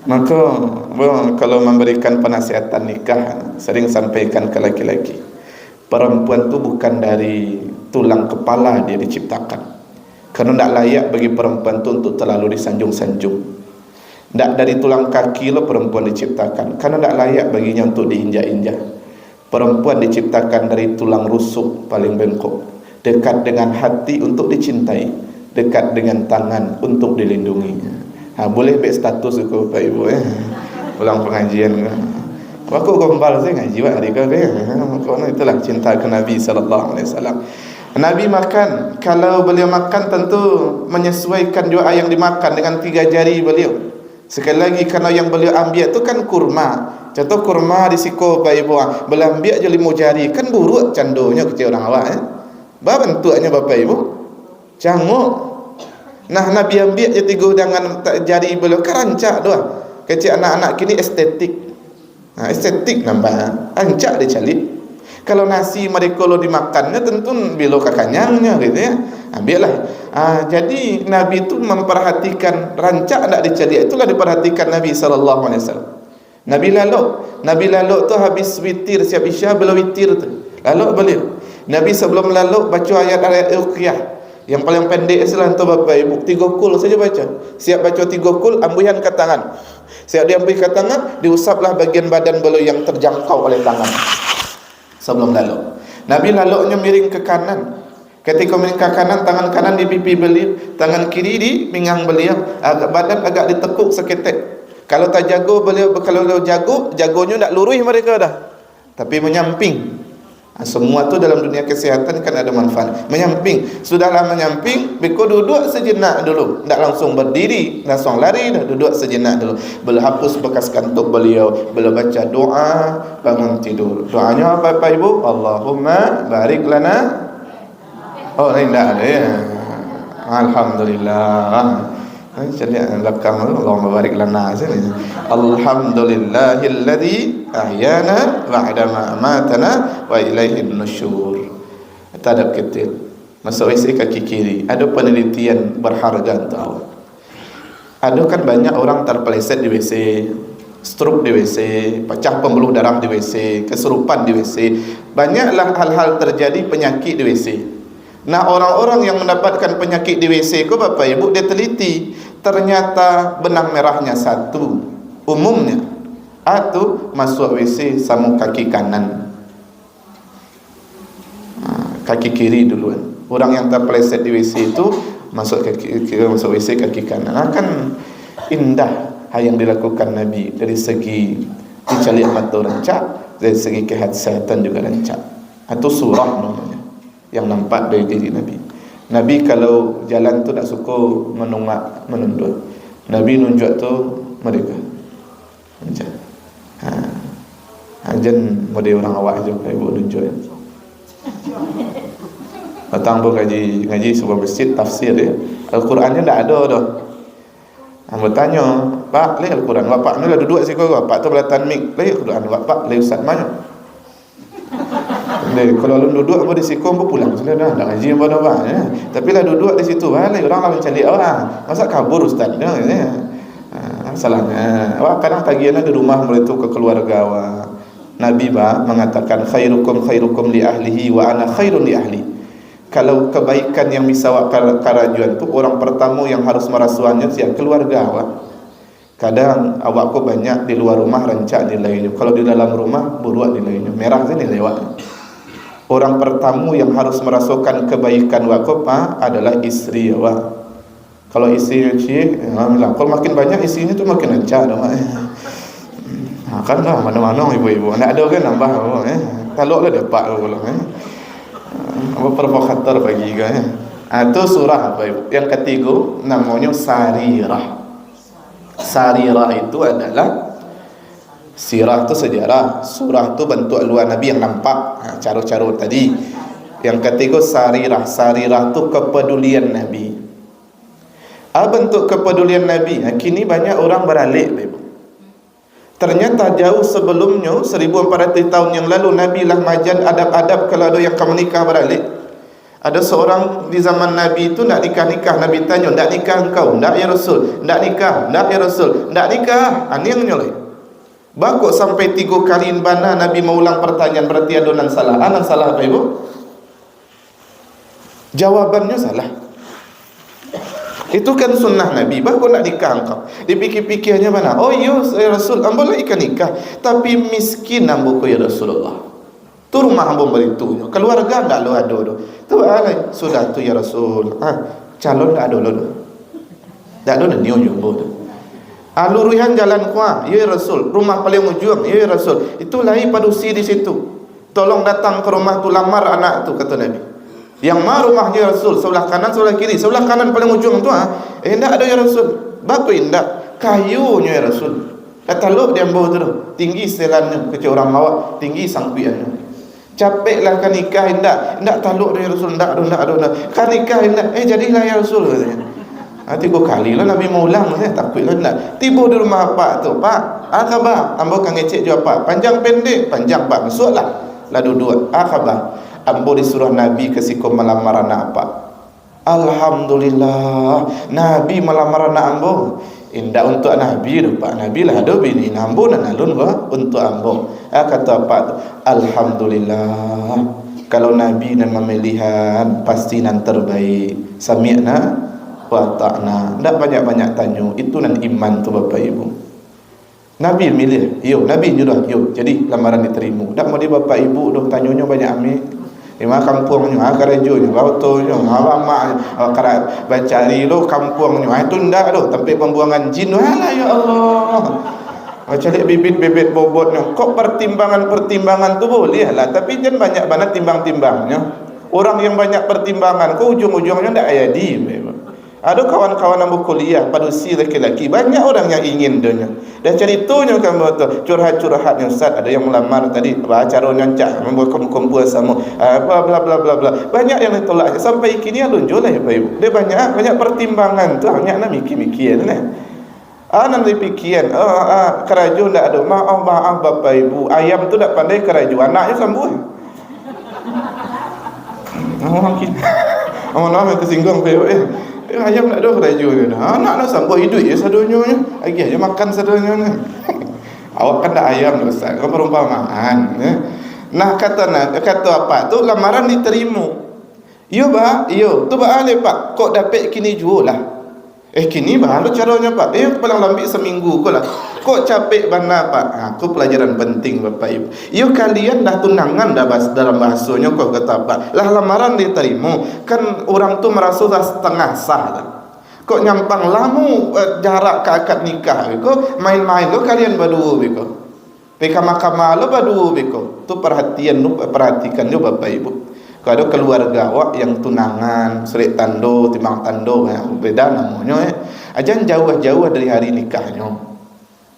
Maka kalau memberikan penasihatan nikah, sering sampaikan ke laki-laki, perempuan tu bukan dari tulang kepala dia diciptakan. Kerana tak layak bagi perempuan tu untuk terlalu disanjung-sanjung. Tak dari tulang kaki lah perempuan diciptakan. Kerana tak layak baginya untuk diinjak-injak. Perempuan diciptakan dari tulang rusuk paling bengkok. Dekat dengan hati untuk dicintai. Dekat dengan tangan untuk dilindungi. Boleh baik status aku Bapak Ibu pulang pengajian. Aku gombal saya ngaji hari kau kerana itulah cinta ke Nabi SAW. Nabi makan. Kalau beliau makan tentu menyesuaikan doa yang dimakan dengan 3 jari beliau. Sekali lagi kerana yang beliau ambil tu kan kurma. Contoh kurma di siko Bapak Ibu. Beliau ambil je 5 jari. Kan buruk candonya kecil orang awak. Apa bentuknya Bapak Ibu? Canguk. Nah Nabi ambil je 3 dengan jari beliau. Kerancak doa. Kecil anak-anak kini estetik. Estetik nampak. Rancak dia calip. Kalau nasi mereka lo dimakannya tentu bila kakanyangnya gitu ya. Ambillah. Jadi Nabi itu memperhatikan rancak tak dicari. Itulah diperhatikan Nabi sallallahu alaihi wasallam. Nabi lalu tu habis witir siap Isya belum witir tu. Lalu beliau. Nabi sebelum lalu baca ayat-ayat ruqyah. Yang paling pendek adalah untuk Bapak Ibu 3 kul saja baca. Siap baca 3 kul, ambihan ke tangan. Siap diambil ke tangan, diusaplah bagian badan beliau yang terjangkau oleh tangan. Sebelum lalu Nabi lalunya miring ke kanan. Ketika miring ke kanan, tangan kanan di pipi beliau, tangan kiri di pinggang beliau, badan agak ditekuk seketek. Kalau tak jago beliau, kalau jagonya tak lurus mereka dah, tapi menyamping. Semua tu dalam dunia kesihatan kan ada manfaat. Menyamping, sudahlah menyamping, beko duduk sejenak dulu, tak langsung berdiri, langsung lari dah, duduk sejenak dulu. Beliau hapus bekas kantuk beliau, beliau baca doa bangun tidur. Doanya apa Bapak Ibu? Allahumma barik lana. Oh, ini tak ada ya. Alhamdulillah. Jadi belakang tu Allahumma barik lana sini. Alhamdulillahilladzi ahyana ba'da ma amatana wa ilaihin nusyur. Tadab kecil. Masuk WC kaki kiri. Ada penelitian berharga tahu. Ada kan banyak orang terpeleset di WC, stroke di WC, pecah pembuluh darah di WC, kesurupan di WC. Banyaklah hal-hal terjadi penyakit di WC. Nah, orang-orang yang mendapatkan penyakit di WC ku Bapak Ibu, dia teliti, ternyata benang merahnya satu, umumnya atau masuk WC sama kaki kanan, kaki kiri duluan. Orang yang terpeleset di WC itu masuk WC kaki kanan. Akan indah yang dilakukan Nabi dari segi dicalian mata rancak, dari segi kesehatan juga rancak. Atau surah namanya yang nampak dari diri Nabi. Nabi kalau jalan tu tak suka menunggak, menunduk. Nabi nunjuk tu mereka. Macam. Jan model orang awak juga ibu nunjuk. Datang pun ngaji sebuah masjid tafsir dia. Al-Qurannya tak ada dah. Bertanya, Pak, leh Al-Quran. Bapak ni lah duduk siko. Bapak tu belatan mik. Leh Al-Quran. Bapak, leh Ustaz mana? Kalau lu duduk apa di siku apa pulang sudah dah ngaji apa dah ya. Tapi lah duduk di situ balai orang lawan cari orang. Masa kabur ustaz dah ya. Salahnya. Awak kadang tagihannya di rumah mereka ke keluarga awak. Nabi mengatakan khairukum li ahlihi wa ana khairun li ahli. Kalau kebaikan yang bisa awak karajuan tu orang pertama yang harus merasuannya siapa keluarga awak. Kadang awak ku banyak di luar rumah rancak nilainya. Kalau di dalam rumah buruak nilainya. Merah sini lewat. Orang pertama yang harus merasakan kebaikan wakaf adalah istri awak. Kalau istri cik, alhamdulillah. Kalau makin banyak istrinya tu makin rancak dah. Kan lah mana-mana ibu-ibu. Nak ada kan nambah taluklah dapat kalau apa provokator bagi kan. Itu surah apa ibu? Yang ketiga namanya Sarirah. Sarirah itu adalah sirah tu sejarah, surah tu bentuk luar Nabi yang nampak, cara-cara tadi. Yang ketiga sarirah tu kepedulian Nabi. Bentuk kepedulian Nabi. Kini banyak orang beralik. Ternyata jauh sebelumnya 1400 tahun yang lalu Nabi lah majan adab-adab kalau ada yang akan menikah beralik. Ada seorang di zaman Nabi itu nak nikah-nikah. Nabi tanya, nak nikah engkau? Tak ya Rasul. Nak nikah? Tak ya Rasul. Tak nikah. Ini yang nyolai. Bakok sampai 3 kali bana Nabi mengulang pertanyaan, berarti adonan salah. Anak salah apa ibu? Jawabannya salah. Itu kan sunnah Nabi. Bakok nak nikah engkau. Dipikir-pikirnya mana? Oh ya Rasul, ambo lah ikan nikah. Tapi miskin ambo ko ya Rasulullah. Tu rumah ambo beritunya. Keluarga tak lo ada tu. Tu alai sudah tu ya Rasul. Calon tak ada lo. Tak ada ni nyumbo tu. Luruhan jalan kuah, ya Rasul. Rumah paling ujung, ya Rasul. Itu lahir padusi di situ. Tolong datang ke rumah tu lamar anak tu kata Nabi. Yang mana rumahnya Rasul? Sebelah kanan, sebelah kiri. Sebelah kanan paling ujung tu tak ada ya Rasul. Bapa indak. Kayunya ya Rasul. Kata lo dia ambil tu. Tinggi setelannya kecil orang mawak, tinggi sangkuiannya. Capeklah kan nikah indak taluk ya Rasul, indak ada. Kan nikah indak. Jadilah ya Rasul katanya. 3 kali lah Nabi mau ulang takut lah nak. Tiba di rumah pak tu, Pak, khabar? Ambo kan ngecek jawab Pak. Panjang pendek, panjang Pak. Masuklah. Lalu dua, khabar. Ambo disuruh Nabi ke siko melamar anak apa? Alhamdulillah, Nabi melamar anak ambo. Indah untuk Nabi tu Pak. Nabi lah ada bini ambo dan alun untuk ambo. Kata apa tu? Alhamdulillah. Kalau Nabi dan memilihan pasti nan terbaik. Sami'na wa ta'na. Tak banyak-banyak tanya. Itu nan iman tu Bapak Ibu. Nabi milih. Nabi nyuruh. Jadi lamaran diterima. Tak mau dia Bapak Ibu dah tanyanya banyak ambil. Ima kampungnya, kerajunya, bautonya, mak, karat bacari lo kampungnya. Itu ndak lo, tapi pembuangan jin. Alah ya Allah. Cari bibit-bibit bobotnya. Kok pertimbangan tu boleh lah, tapi jangan banyak banget timbang-timbangnya. Orang yang banyak pertimbangan, kok ujung-ujungnya ndak ayadi. Ada kawan-kawan yang berkuliah pada usia laki-laki, banyak orang yang ingin dunia. Dan ceritanya kamu tu curhat-curhatnya Ustaz, ada yang melamar tadi, acara nyancak, membuat kumpul sama, bla bla bla bla bla. Banyak yang ditolak sampai kini alunjul lah ya Bapak Ibu. Dia banyak pertimbangan tu, banyak nak mikir-mikir ni. Nanti pikiran, keraju tak ada. Maaf Bapak Ibu, ayam tu tak pandai keraju, anaknya sambut. Orang kita, orang tersinggung Bapak Ibu. Ayam tak ada keraju ni. Anak nak sambut hidup je sadunya. Lagi aja makan sadunya ni. Awak kan tak ayam tu Ustaz. Kau perumpamaan. Nah kata apa tu lamaran diterima. Yo bah, tu bah Pak. Kok dapat kini jual lah. Kini bah lu caranya Pak. Paling lambat seminggu kau lah. Kok capek bana Pak? Aku pelajaran penting Bapak Ibu. Kalian dah tunangan dah dalam bahasanya kok kata Pak. Lah lamaran diterima. Kan orang tu merasa dah setengah sah lah. Kok nyampang lamu jarak ke akad nikah. Kok main-main lo kalian berdua beko. Peka mahkamah lo berdua beko. Tu perhatikan jo Bapak Ibu. Kalau ada keluarga awak yang tunangan, serik tando, timang tando, beda namanya. Jangan jauh-jauh dari hari nikahnya.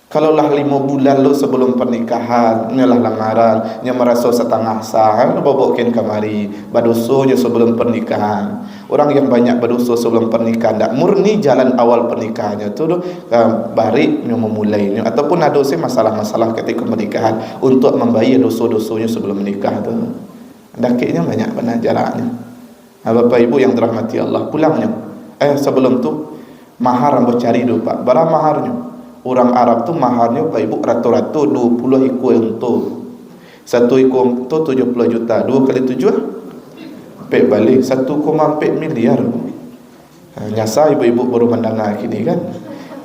Kalau lah 5 bulan lo sebelum pernikahan, nyalah lamaran, nya merasa setengah sah, lo bawakin kamari, berdosonya sebelum pernikahan. Orang yang banyak berdosa sebelum pernikahan, tak murni jalan awal pernikahannya tu baliknya memulainya, ataupun ada masalah-masalah ketika pernikahan untuk membayar dosa-dosanya sebelum menikah tu. Dakiknya banyak benar jaraknya. Bapak Ibu yang dirahmati Allah, pulangnya. Sebelum tu mahar ambo cari dulu Pak. Berapa maharnya? Orang Arab tu maharnya Bapak Ibu rata-rata 20 ekor unta. 1 ekor unta 70 juta. 2 kali 7 pek balik 1,4 miliar. Nyasa ibu-ibu baru mendengar kini kan.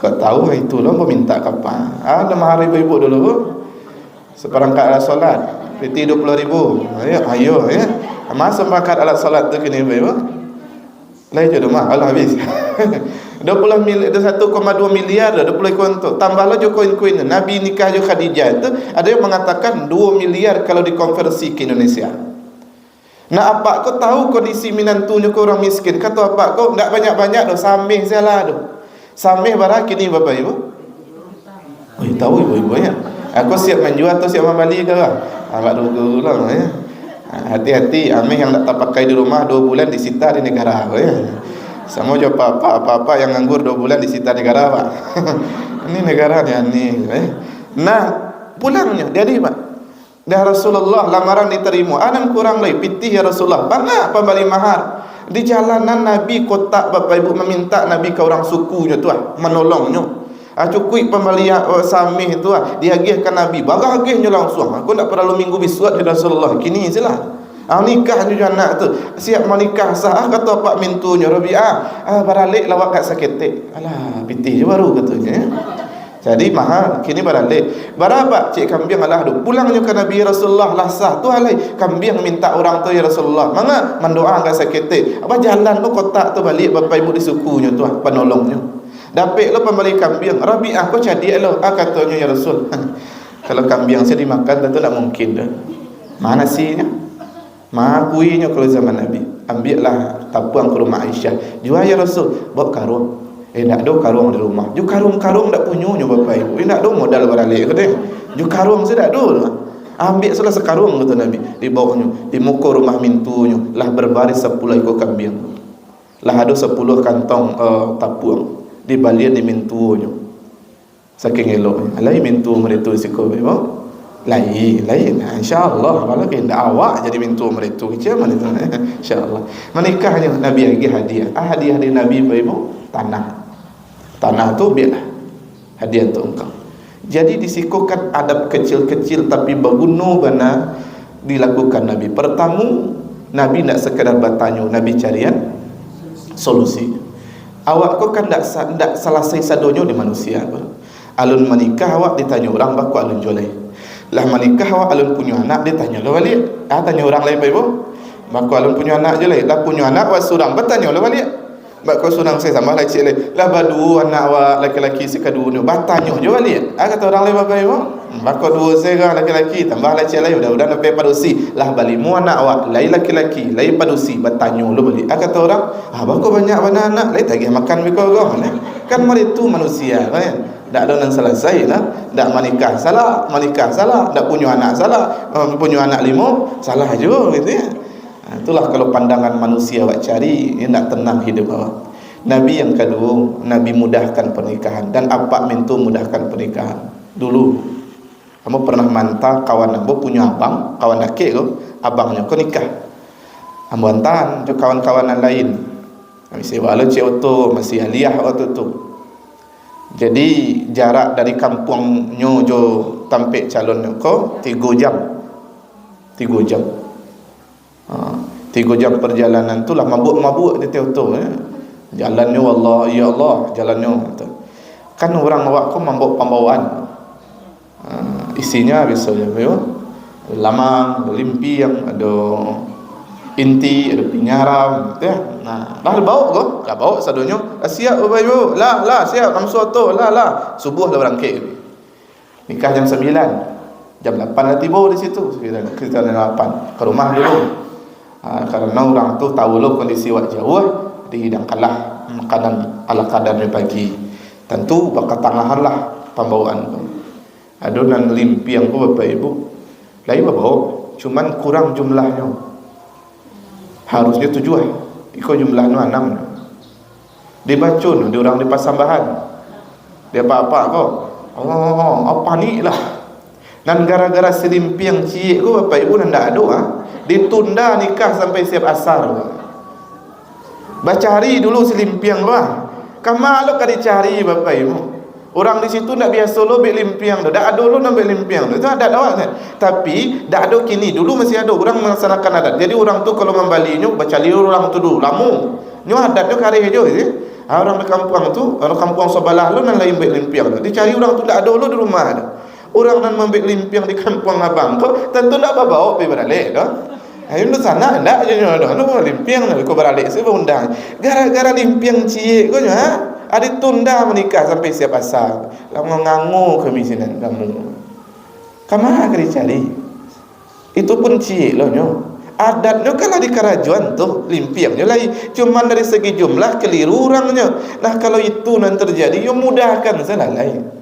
Kau tahu itulah mau minta kapan. Ada mahar ibu-ibu dulu. Seperangkat alat solat. Peti 20,000. Ayo ya. Masa makan alat solat tu kini ibu-ibu. Lain je dah mahal habis. 1,2 miliar dah 20 ekor unta. Tambahlah jo koin-koin. Nabi nikah jo Khadijah itu ada yang mengatakan 2 miliar kalau dikonversi ke Indonesia. Nak apa kau tahu kondisi minantunya kau orang miskin. Kata apa kau tak banyak-banyak dah samih salah dah. Samih barang kini Bapak Ibu. Tahu ibu-ibu ya. Aku siap menjual atau siap membeli ke lah. Agak dulu lah ya. Hati-hati amih yang tak pakai di rumah 2 bulan disita di negara ya. Sama je apa-apa yang nganggur 2 bulan disita negara Pak. Ini negara ni. Nah, pulangnya jadi Pak. Dah Rasulullah lamaran diterima. Anan kurang lagi pitih ya Rasulullah. Banyak pembali mahar. Di jalanan Nabi kotak Bapak Ibu meminta Nabi ke orang sukunya tu menolongnya. Cukup pembalian samih tu diagihkan Nabi. Bagagihnya langsung. Aku tak perlu minggu bisuat di Rasulullah. Kini jelah. Nikah juga anak tu. Siap mau nikah sah kata Pak mintunya Rabi'ah. Baralik lawak kat saketik. Alah, pitih je baru katanya. Jadi mahal kini baralik. Berapa cik kambing alah tu. Pulangnya ke Nabi Rasulullah lah sah. Tu alai kambing minta orang tu ya Rasulullah. Manga mendoa kat saketik. Apa jalan tu kotak tu balik Bapak Ibu di sukunya tu penolongnya. Dapat lo pembeli kambing. Rabi'ah kau jadi lo. Katanya ya Rasul. Kalau kambing saya dimakan tentu tak mungkin dah. Mana sihnya? Mana kuihnya kalau zaman Nabi. Ambillah tapuang ke rumah Aisyah. Jual ya Rasul. Bawa karung. Tak ada karung di rumah. Ju karung-karung tak punyanya Bapak Ibu. Tak ada modal baralik ke dia. Ju karung saya tak ada. Ambil salah sekarung kata Nabi. Di bawahnya. Di muka rumah mintunya. Lah berbaris 10 ekor kambing. Lah ada 10 kantong tapuang. Di balian di mintunya. Saking eloknya. Alai mintu mereka sikau. lain. InsyaAllah kalau kita awak jadi mintu mereka macam mana tu. InsyaAllah menikahnya Nabi bagi hadiah. Hadiah dari Nabi apa ibu? Tanah tu biarlah hadiah tu engkau. Jadi disikukan adab kecil-kecil tapi berguna benar dilakukan Nabi. Pertama, Nabi tak sekadar bertanya, Nabi carian solusi. Awak kau kan tak selesai sadonyo di manusia. Alun menikah awak ditanya orang baku alun joleh. Lah menikah awak alun punya anak ditanya lo balik. Tanya orang lain apa ibu? Baku alun punya anak joleh. Lah punya anak awak surang bertanya lo balik. Baku surang saya sama lah cik leh. Lah badu anak awak laki-laki sekadu ni bertanya je balik. Kata orang lain apa ibu? Baku dua saya laki-laki tambah lah cik lain udah sampai padusi. Lah balimu anak awak lain laki-laki lain padusi bertanya lo balik. Kata orang, baku banyak mana anak lain tagih makan biko kan mereka manusia kan. Tak ada yang selesai lah. Tak menikah salah, tak punya anak salah, punya anak 5 salah juga gitu ya. Itulah kalau pandangan manusia awak cari, dia tak tenang hidup awak. Nabi yang kedua, Nabi mudahkan pernikahan. Dan apa mintu mudahkan pernikahan? Dulu kamu pernah mantah kawan ambo punya abang, kawan laki kau, abangnya kau nikah. Ambo antan jo kawan-kawanan lain. Masih walau cik oto, masih aliyah waktu tu. Jadi jarak dari kampungnya jo tampik calon ko 3 jam. 3 jam. 3 jam perjalanan tu lah mabuk-mabuk dia tu jalannya wallah ya Allah jalannya tu. Kan orang awak ko mabuk pembawaan. Isinya biasanya lamang, ada limpiang, ada inti, ada pinyaram ya. Nah, dah bawa ko, dah bawa sadonyo. Siap bapak ibu. Lah siap kamu suatu. Lah. Subuh lah berangkat. Nikah jam 9. Jam 8 dah tiba di situ. Kita 8 ke rumah dulu. Karena orang tu tahu lo kondisi wak jauh, dihidangkanlah makanan ala kadarnya pagi. Tentu berketangahan lah pembawaan tu. Adonan limpiang ko bapak ibu. Lain bawa, cuman kurang jumlahnya. Harusnya 7 ikut jumlah nu 6. Dia baca nu, dia orang di Pasambahan. Dia apa-apa kau. Apa ni lah. Dan gara-gara selimpiang cik ko bapak ibu ndak ada ditunda nikah sampai siap asar. Baca hari dulu selimpiang lah. Kamalok ka dicari bapak ibu. Orang di situ nak biasa lo bek limpiang dah. Dak ada lo nak bek limpiang. Itu adat awak kan. Tapi dak ada kini. Dulu masih ada orang melaksanakan adat. Jadi orang tu kalau membalinya baca liur orang tu dulu lamu. Nyo adatnya kareh aja je. Orang di kampung tu, orang kampung sebelah lo nan lain bek limpiang. Dicari orang tu dak ada lo di rumah ada. Orang nan membek limpiang di kampung abang tu tentu nak bawa pergi balik dah. Ayo lu sana ndak je nyo dah. Lu limpiang nak ko balik saya undang. Gara-gara limpiang cik ko nyo ada tunda menikah sampai siap asal. Lama ngangu kemisinan kamu. Kamah kali cari. Itu pun cik lo nyo. Adatnya kalau di kerajuan tu limpiangnya lain. Cuma dari segi jumlah keliru orangnya. Nah kalau itu nanti terjadi, yo mudahkan salah lain.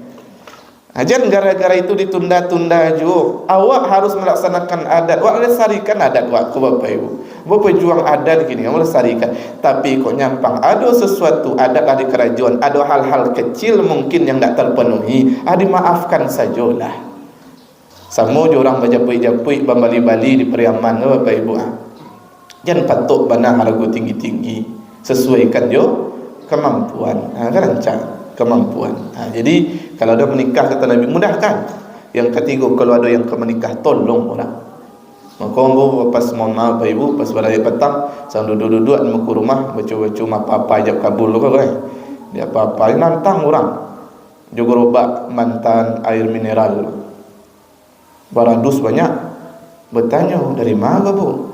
Jangan gara-gara itu ditunda-tunda juga. Awak harus melaksanakan adat. Awak lestarikan adat awak ke bapak ibu. Bapak juang adat gini, kamu lestarikan. Tapi kok nyampang ada sesuatu adat di kerajaan, ada hal-hal kecil mungkin yang tak terpenuhi. Dimaafkan sajalah. Sama je orang berjapui-japui bambali-bali di Periaman bapak ibu. Jangan patok bana harga tinggi-tinggi. Sesuaikan jo kemampuan. Kan rancang kemampuan. Jadi kalau ada menikah kata Nabi mudahkan. Yang ketiga kalau ada yang ke menikah tolong orang. Maka ambo pas mohon maaf ibu pas balik petang sang duduk-duduk di rumah baca-baca apa-apa ajab kabul kan. Dia apa-apa nantang orang. Juga robak mantan air mineral. Baradus banyak. Bertanya dari mana bu?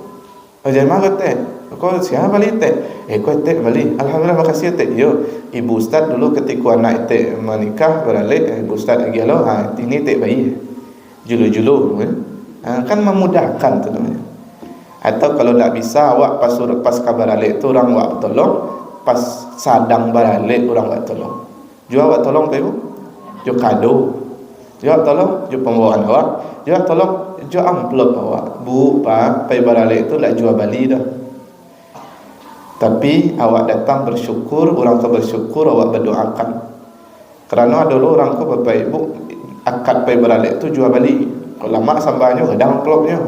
Dari mana teh? Kau siapa balik teh? Kau teh balik. Alhamdulillah makasih teh. Yo, ibu ustaz dulu ketika anak teh menikah balik, ibu ustaz lagi lo, ini teh bayi. Julu-julu, kan memudahkan tu namanya. Atau kalau tak bisa, awak pas kabar balik tu orang awak tolong, pas sadang balik orang awak tolong. Jual awak tolong tu ibu, jual kado, jual tolong, jual pembawaan awak, jual tolong, jual amplop awak. Bu, pak, pai balik tu tak jual balik dah. Tapi awak datang bersyukur, orang tu bersyukur, awak berdoakan. Kerana ada orang tu bapak ibu akad pai balik tu jual balik. Kalau lama sambalnya redang amplopnya.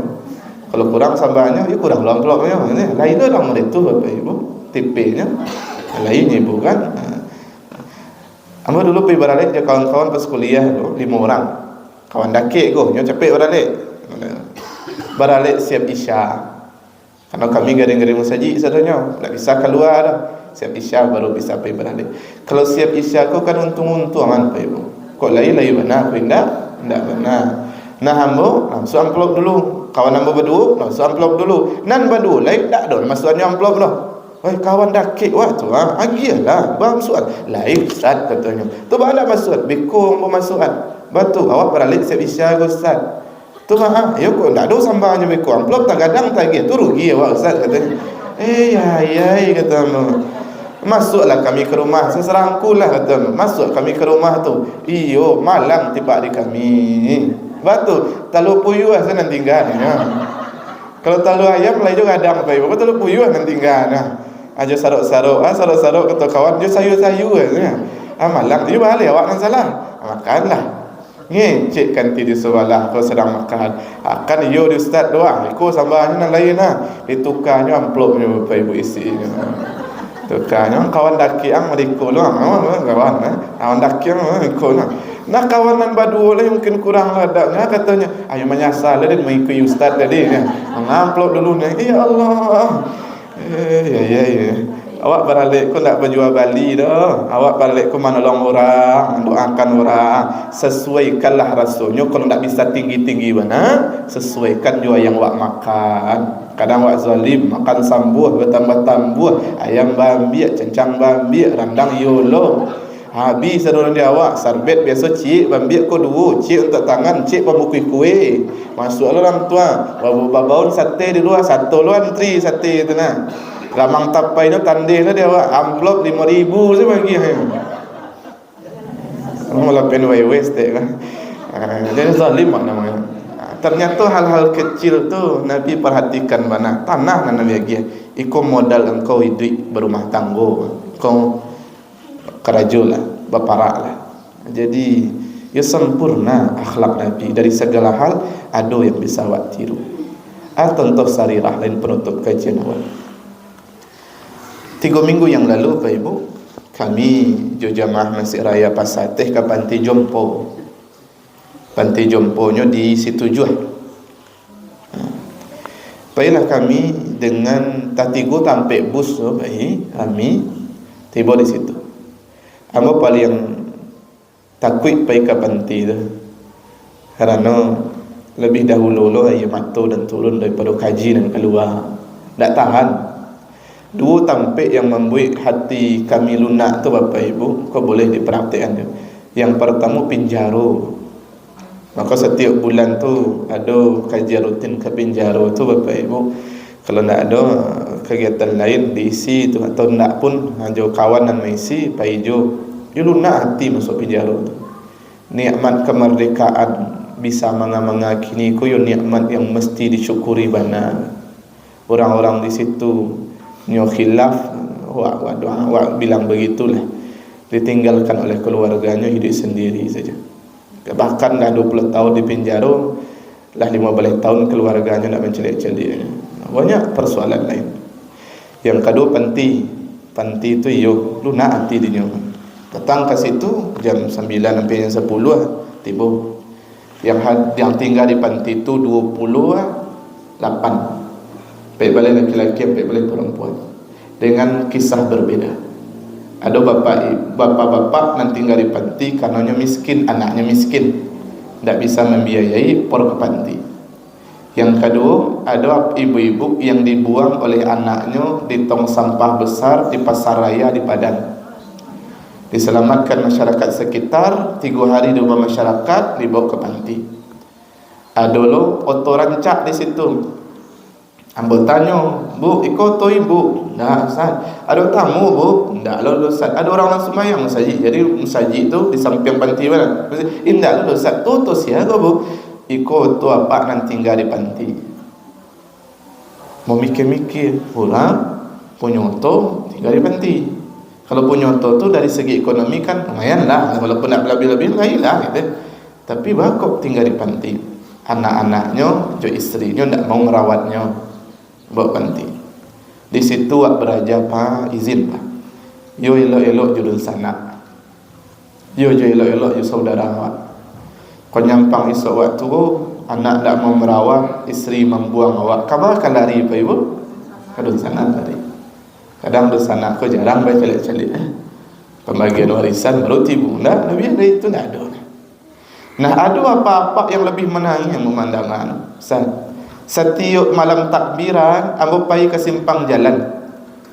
Kalau kurang sambalnya, ya kurang amplopnya. Lain orang itu Bapak Ibu, tipenya. Lain Ibu kan. Amba dulu pergi beralik je kawan-kawan pas kuliah tu 5 orang. Kawan dakik ko, nyo capek beralik. Beralik siap Isya. Karena kami garing-garing masjid sadanya, tak bisa keluar dah. Siap Isya baru bisa pergi beralik. Kalau siap Isya ko kan untung-untung aman Pak Ibu. Kok lain benar aku indak benar. Nah ambo langsung amplop dulu. Kawan ambo berdua langsung amplop dulu. Nan berdua lain tak ada masuknya amplop dah. Kawan dakik waktu agialah bang suat lain ustaz katanya tu bala masuk bekong pemasukan batu awak beralik siap Isya ustaz tu ya kok ndak ada sambangnya bekong amplop tak gadang tak tu rugi awak ustaz katanya ya kata masuklah kami ke rumah seserangkulah kata masuk kami ke rumah tu iyo malam tiba di kami batu talu puyuh sana tinggal kalau talu ayam lain juga gadang apa ibu talu puyuh nanti tinggal aja sarok-sarok kata kawan dia sayu-sayu malam dia balik awak nak salah makanlah ngecek kan di sebelah kau sedang makan akan yo di ustaz doang ikut sambalnya nak lain ditukarnya amplopnya Bapak Ibu isi tukarnya kawan daki ang meriko doang kawan daki ang meriko nah kawanan badu oleh mungkin kurang ladaknya katanya ayo menyasar dan mengikuti ustaz tadi ngamplop dulu nih ya Allah. Ya. Awak balik kau nak berjual bali dah. Awak balik kau menolong orang, mendoakan orang. Sesuaikanlah rasanya. Kalau tak bisa tinggi-tinggi mana, sesuaikan juga yang awak makan. Kadang awak zalim makan sambuh bertambah-tambah, ayam bambiak, cencang bambiak, rendang yolo. Habis saudara dia awak sarbet biasa cik bambiak kau dua, cik untuk tangan, cik pemukui kuih. Masuklah orang tua, babaun sate di luar, satu luar tri sate tu nah. Ramang tapai tu tandih lah dia awak, amplop 5,000 je bagi. Malah pen waste kan. Jadi zalim namanya. Ternyata hal-hal kecil tu Nabi perhatikan mana. Tanah Nabi bagi. Ikut modal engkau hidup berumah tangga. Kau kerajulah, baparaklah. Jadi ia sempurna akhlak Nabi dari segala hal. Ada yang bisa awak tiru. Tentu sarirah lain penutup kajian awal. 3 minggu yang lalu Pak Ibu, kami jemaah Masjid Raya Pasateh ke Panti Jompo. Panti Jomponya di situ Juah. Baiklah kami dengan tatigo tampe bus kami tiba di situ. Amba paling takut pergi ke panti tu. Kerana lebih dahulu air mata dan turun daripada kaji dan keluar. Tak tahan. 2 tampik yang membuat hati kami lunak tu Bapak Ibu, kau boleh diperhatikan dia. Yang pertama Pinjaro. Maka setiap bulan tu ada kajian rutin ke Pinjaro tu Bapak Ibu. Kalau tak ada kegiatan lain diisi tu atau tak pun hanya kawan dan mengisi paijo. Dia lunak hati masuk Pinjaro tu. Nikmat kemerdekaan bisa manga-manga kini ku yo nikmat yang mesti disyukuri bana. Orang-orang di situ nyo khilaf wa bilang begitulah. Ditinggalkan oleh keluarganya hidup sendiri saja. Bahkan dah 20 tahun di penjara, lah 15 tahun keluarganya nak mencelik-celik. Banyak persoalan lain. Yang kedua panti itu yo lunak hati dia. Datang ke situ jam 9 sampai jam 10 tiba. Yang tinggal di panti itu 28. Baik balik laki-laki, baik balik perempuan. Dengan kisah berbeda. Ada bapak-bapak yang tinggal di panti karenanya miskin, anaknya miskin, tidak bisa membiayai por ke panti. Yang kedua, ada ibu-ibu yang dibuang oleh anaknya di tong sampah besar di pasar raya di Padang. Diselamatkan masyarakat sekitar, 3 hari di rumah masyarakat, dibawa ke panti. Ada lo oto rancak di situ. Ambil tanya, bu, ikut tu ibu. Nah, Ustaz, ada tamu bu? Tak lah Ustaz. Ada orang langsung sembahyang masjid. Jadi masjid tu di samping panti mana? Indah lah Ustaz. Tu siapa bu? Ikut tu apa nanti tinggal di panti. Mau mikir-mikir, pulang punya oto tinggal di panti. Kalau punya oto tu dari segi ekonomi kan lumayan lah. Walaupun nak lebih-lebih lain lah gitu. Tapi bakok tinggal di panti. anak-anaknya, jo istrinya ndak mau merawatnya, buat panti. Di situ wak beraja pak izin pak, yo elok-elok judul sana, yo elok-elok yo saudara wak. Kau nyampang esok waktu anak ndak mau merawat, istri membuang awak, kabar akan lari pak ibu, kadang sana lari. Kadang di sana kau jarang baca celik-celik. Pembagian warisan baru tibu, ndak lebih dari itu ndak ada. Nah, ada apa-apa yang lebih menangis yang memandangan. Setiap malam takbiran, ambo pai ke simpang jalan.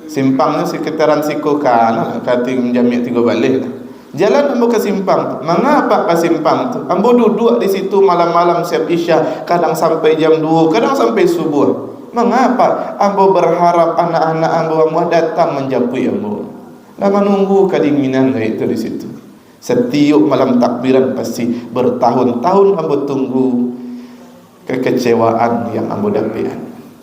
Simpangnya sekitaran siku kanan, kating jamiat 3 balik. Jalan ambo ke simpang. Mengapa ke simpang tu? Ambo duduk di situ malam-malam siap isya, kadang sampai jam 2, kadang sampai subuh. Mengapa? Ambo berharap anak-anak ambo datang menjapui ambo. Lama nunggu kedinginan itu di situ. Setiap malam takbiran pasti bertahun-tahun ambo tunggu kekecewaan yang ambo dapat.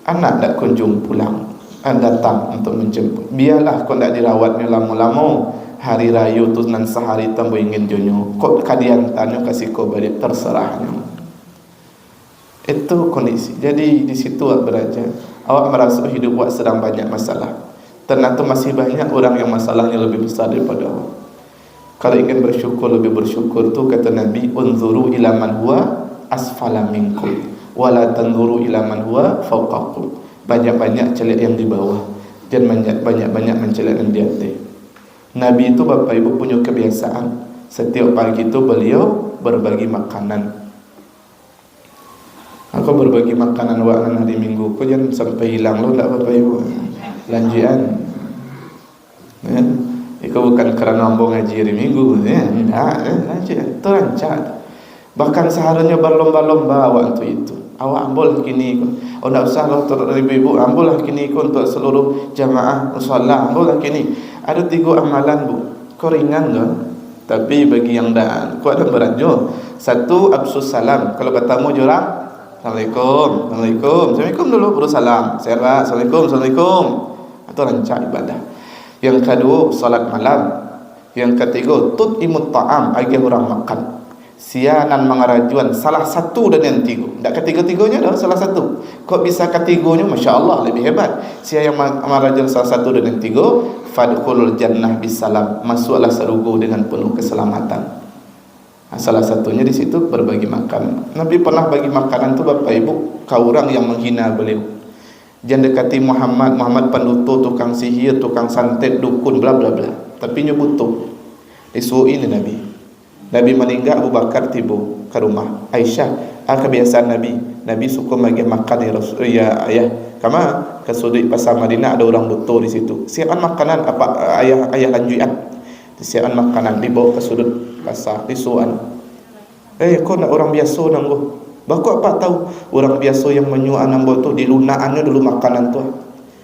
Anak tak kunjung pulang, datang untuk menjemput. Biarlah kau tak dirawatnya lama-lama. Hari raya tu nan sehari tambo ingin jonyo. Kau kadian tanya kasih kau balik terserahnya. Itu kondisi. Jadi di situ awak beraja. Awak merasa hidup awak sedang banyak masalah. Ternyata masih banyak orang yang masalahnya lebih besar daripada awak. Kalau ingin bersyukur, lebih bersyukur tu kata Nabi, unzuru ila man huwa asfala minkum wala tanzuru ila man huwa fawqakum. Banyak-banyak celik yang di bawah dan banyak-banyak mencelik yang di atas. Nabi itu Bapak Ibu punya kebiasaan setiap pagi itu beliau berbagi makanan. Aku berbagi makanan waktu hari Minggu, kau jangan sampai hilang lo tak Bapak Ibu. Lanjian. Ya. Itu bukan kerana ambo ngaji hari Minggu ya. Itu rancak. Bahkan seharusnya berlomba-lomba waktu itu. Awak ambol kini oh tak usah lah ibu ambol lah kini untuk seluruh jamaah musalla ambol lah kini. Ada 3 amalan bu. Kau ringan kan? Tapi bagi yang dah kau ada berat jo. 1 absus salam. Kalau bertamu jurang, Assalamualaikum, Assalamualaikum, Assalamualaikum dulu baru salam. Sehat, Assalamualaikum, Assalamualaikum. Itu rancak ibadah. Yang kedua, salat malam. Yang ketiga, tut'imut ta'am, bagi orang makan. Sianan mengarajuan, salah satu dan yang 3. Tak ketiga-tiganya dah, salah satu. Kok bisa ketiganya, Masya Allah, lebih hebat. Siapa yang mengarajuan salah satu dan yang 3, fadkhulul jannah bisalam, masuklah surga dengan penuh keselamatan. Salah satunya di situ berbagi makan. Nabi pernah bagi makanan tu Bapak Ibu, kau orang yang menghina beliau. Jangan dekati Muhammad penutur, tukang sihir, tukang santet, dukun, bla bla bla. Tapi nyebut tu. Disuruhin Nabi. Nabi meninggal, Abu Bakar tiba ke rumah Aisyah. Kebiasaan Nabi. Nabi suka bagi makan ya ayah. Kama ke sudut pasar Madinah ada orang doktor di situ. Siapkan makanan apa ayah lanjutan. Siapkan makanan dibawa ke sudut pasar disuruhan. Kau nak orang biasa nanggo. Baku apa tahu orang biasa yang menyuan ambo tu dilunaannya dulu makanan tu.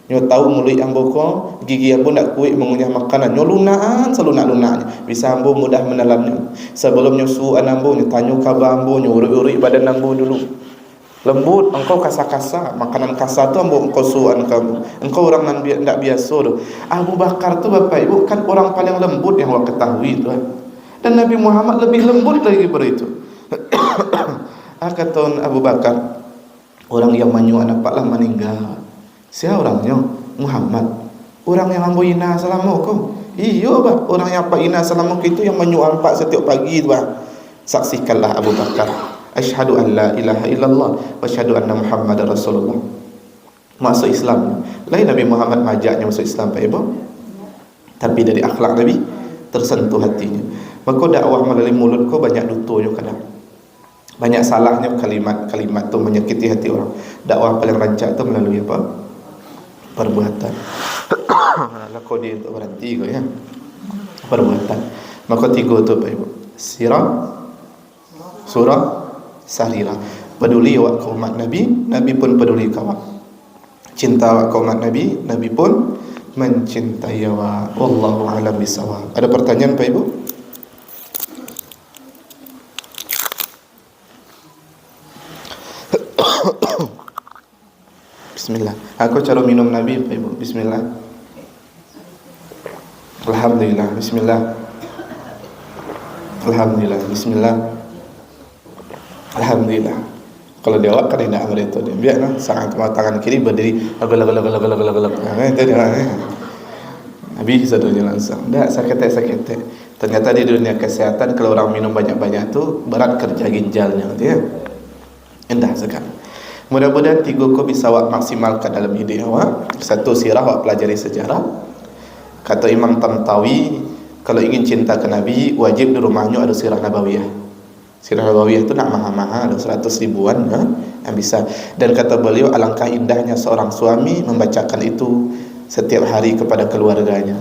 Nyo tahu mulut ambo ko gigi ambo nak kuih mengunyah makanan. Nyo lunaan selunak-lunaknya. Bisa ambo mudah menelannya. Sebelum nyo suan ambo nyo tanyo khabar ambo nyo uri-uri badan ambo dulu. Lembut, engkau kasar-kasar. Makanan kasar tu ambo engkau suan kamu. Engkau orang nan ndak biasa tu. Abu Bakar tu Bapak Ibu kan orang paling lembut yang awak ketahui tu. Dan Nabi Muhammad lebih lembut lagi daripada itu. Kata Abu Bakar, orang yang menyuap nampaklah meninggal. Siapa orangnya? Muhammad. Orang yang ambo ina selama kau. Iyo bah, orang yang apa ina selama itu yang menyuap nampak setiap pagi tu bah. Saksikanlah Abu Bakar. Asyhadu an la ilaha illallah wa asyhadu anna Muhammadar Rasulullah. Masuk Islam. Lain Nabi Muhammad majaknya masuk Islam Pak Ibu. Tapi dari akhlak Nabi tersentuh hatinya. Maka dakwah melalui mulut kau banyak dutonya kadang. Banyak salahnya kalimat-kalimat tu menyakiti hati orang. Dakwah paling rancak tu melalui apa? Perbuatan. Lah kau dia untuk berhenti kau ya. Perbuatan. Maka 3 tu Pak Ibu. Sirah, surah, sarirah. Peduli awak ke umat Nabi, Nabi pun peduli ke awak. Cinta awak ke umat Nabi, Nabi pun mencintai awak. Wallahu a'lam bishawab. Ada pertanyaan Pak Ibu? Bismillah. Aku cara minum Nabi Pak Ibu. Bismillah. Alhamdulillah. Bismillah. Alhamdulillah. Bismillah. Alhamdulillah. Kalau dia awak kan tidak ambil itu dia. Biarlah sangat tangan kiri berdiri gelak. Nah, itu dia. Nabi sadunya langsung. Dah sakit. Ternyata di dunia kesehatan kalau orang minum banyak-banyak tu berat kerja ginjalnya, gitu ya. Indah sekali. Mudah-mudahan 3 kau bisa awak maksimalkan dalam hidup awak. 1 sirah awak pelajari sejarah. Kata Imam Tantawi, kalau ingin cinta ke Nabi wajib di rumahnya ada sirah nabawiyah. Sirah nabawiyah itu nak mahal-mahal, 100 ribuan yang bisa. Dan kata beliau alangkah indahnya seorang suami membacakan itu setiap hari kepada keluarganya.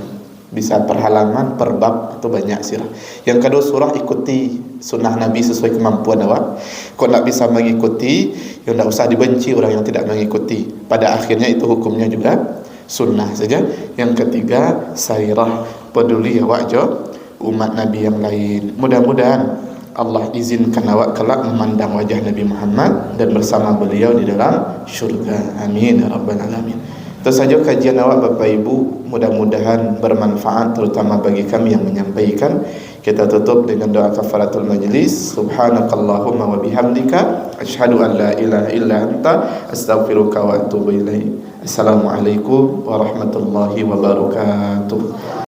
Bisa per halaman, per bab, atau banyak sirah. Yang kedua surah ikuti sunnah Nabi sesuai kemampuan awak. Kau tak bisa mengikuti, ya tidak usah dibenci orang yang tidak mengikuti. Pada akhirnya itu hukumnya juga sunnah saja. Yang ketiga sairah, peduli awak jo umat Nabi yang lain. Mudah-mudahan Allah izinkan awak kelak memandang wajah Nabi Muhammad dan bersama beliau di dalam syurga. Amin ya rabbal alamin. Itu saja kajian awak Bapak Ibu, mudah-mudahan bermanfaat terutama bagi kami yang menyampaikan. Kita tutup dengan doa kafaratul majlis. Subhanakallahumma wa bihamdika asyhadu an la ilaha illa anta astaghfiruka wa atubu ilaik. Assalamualaikum warahmatullahi wabarakatuh.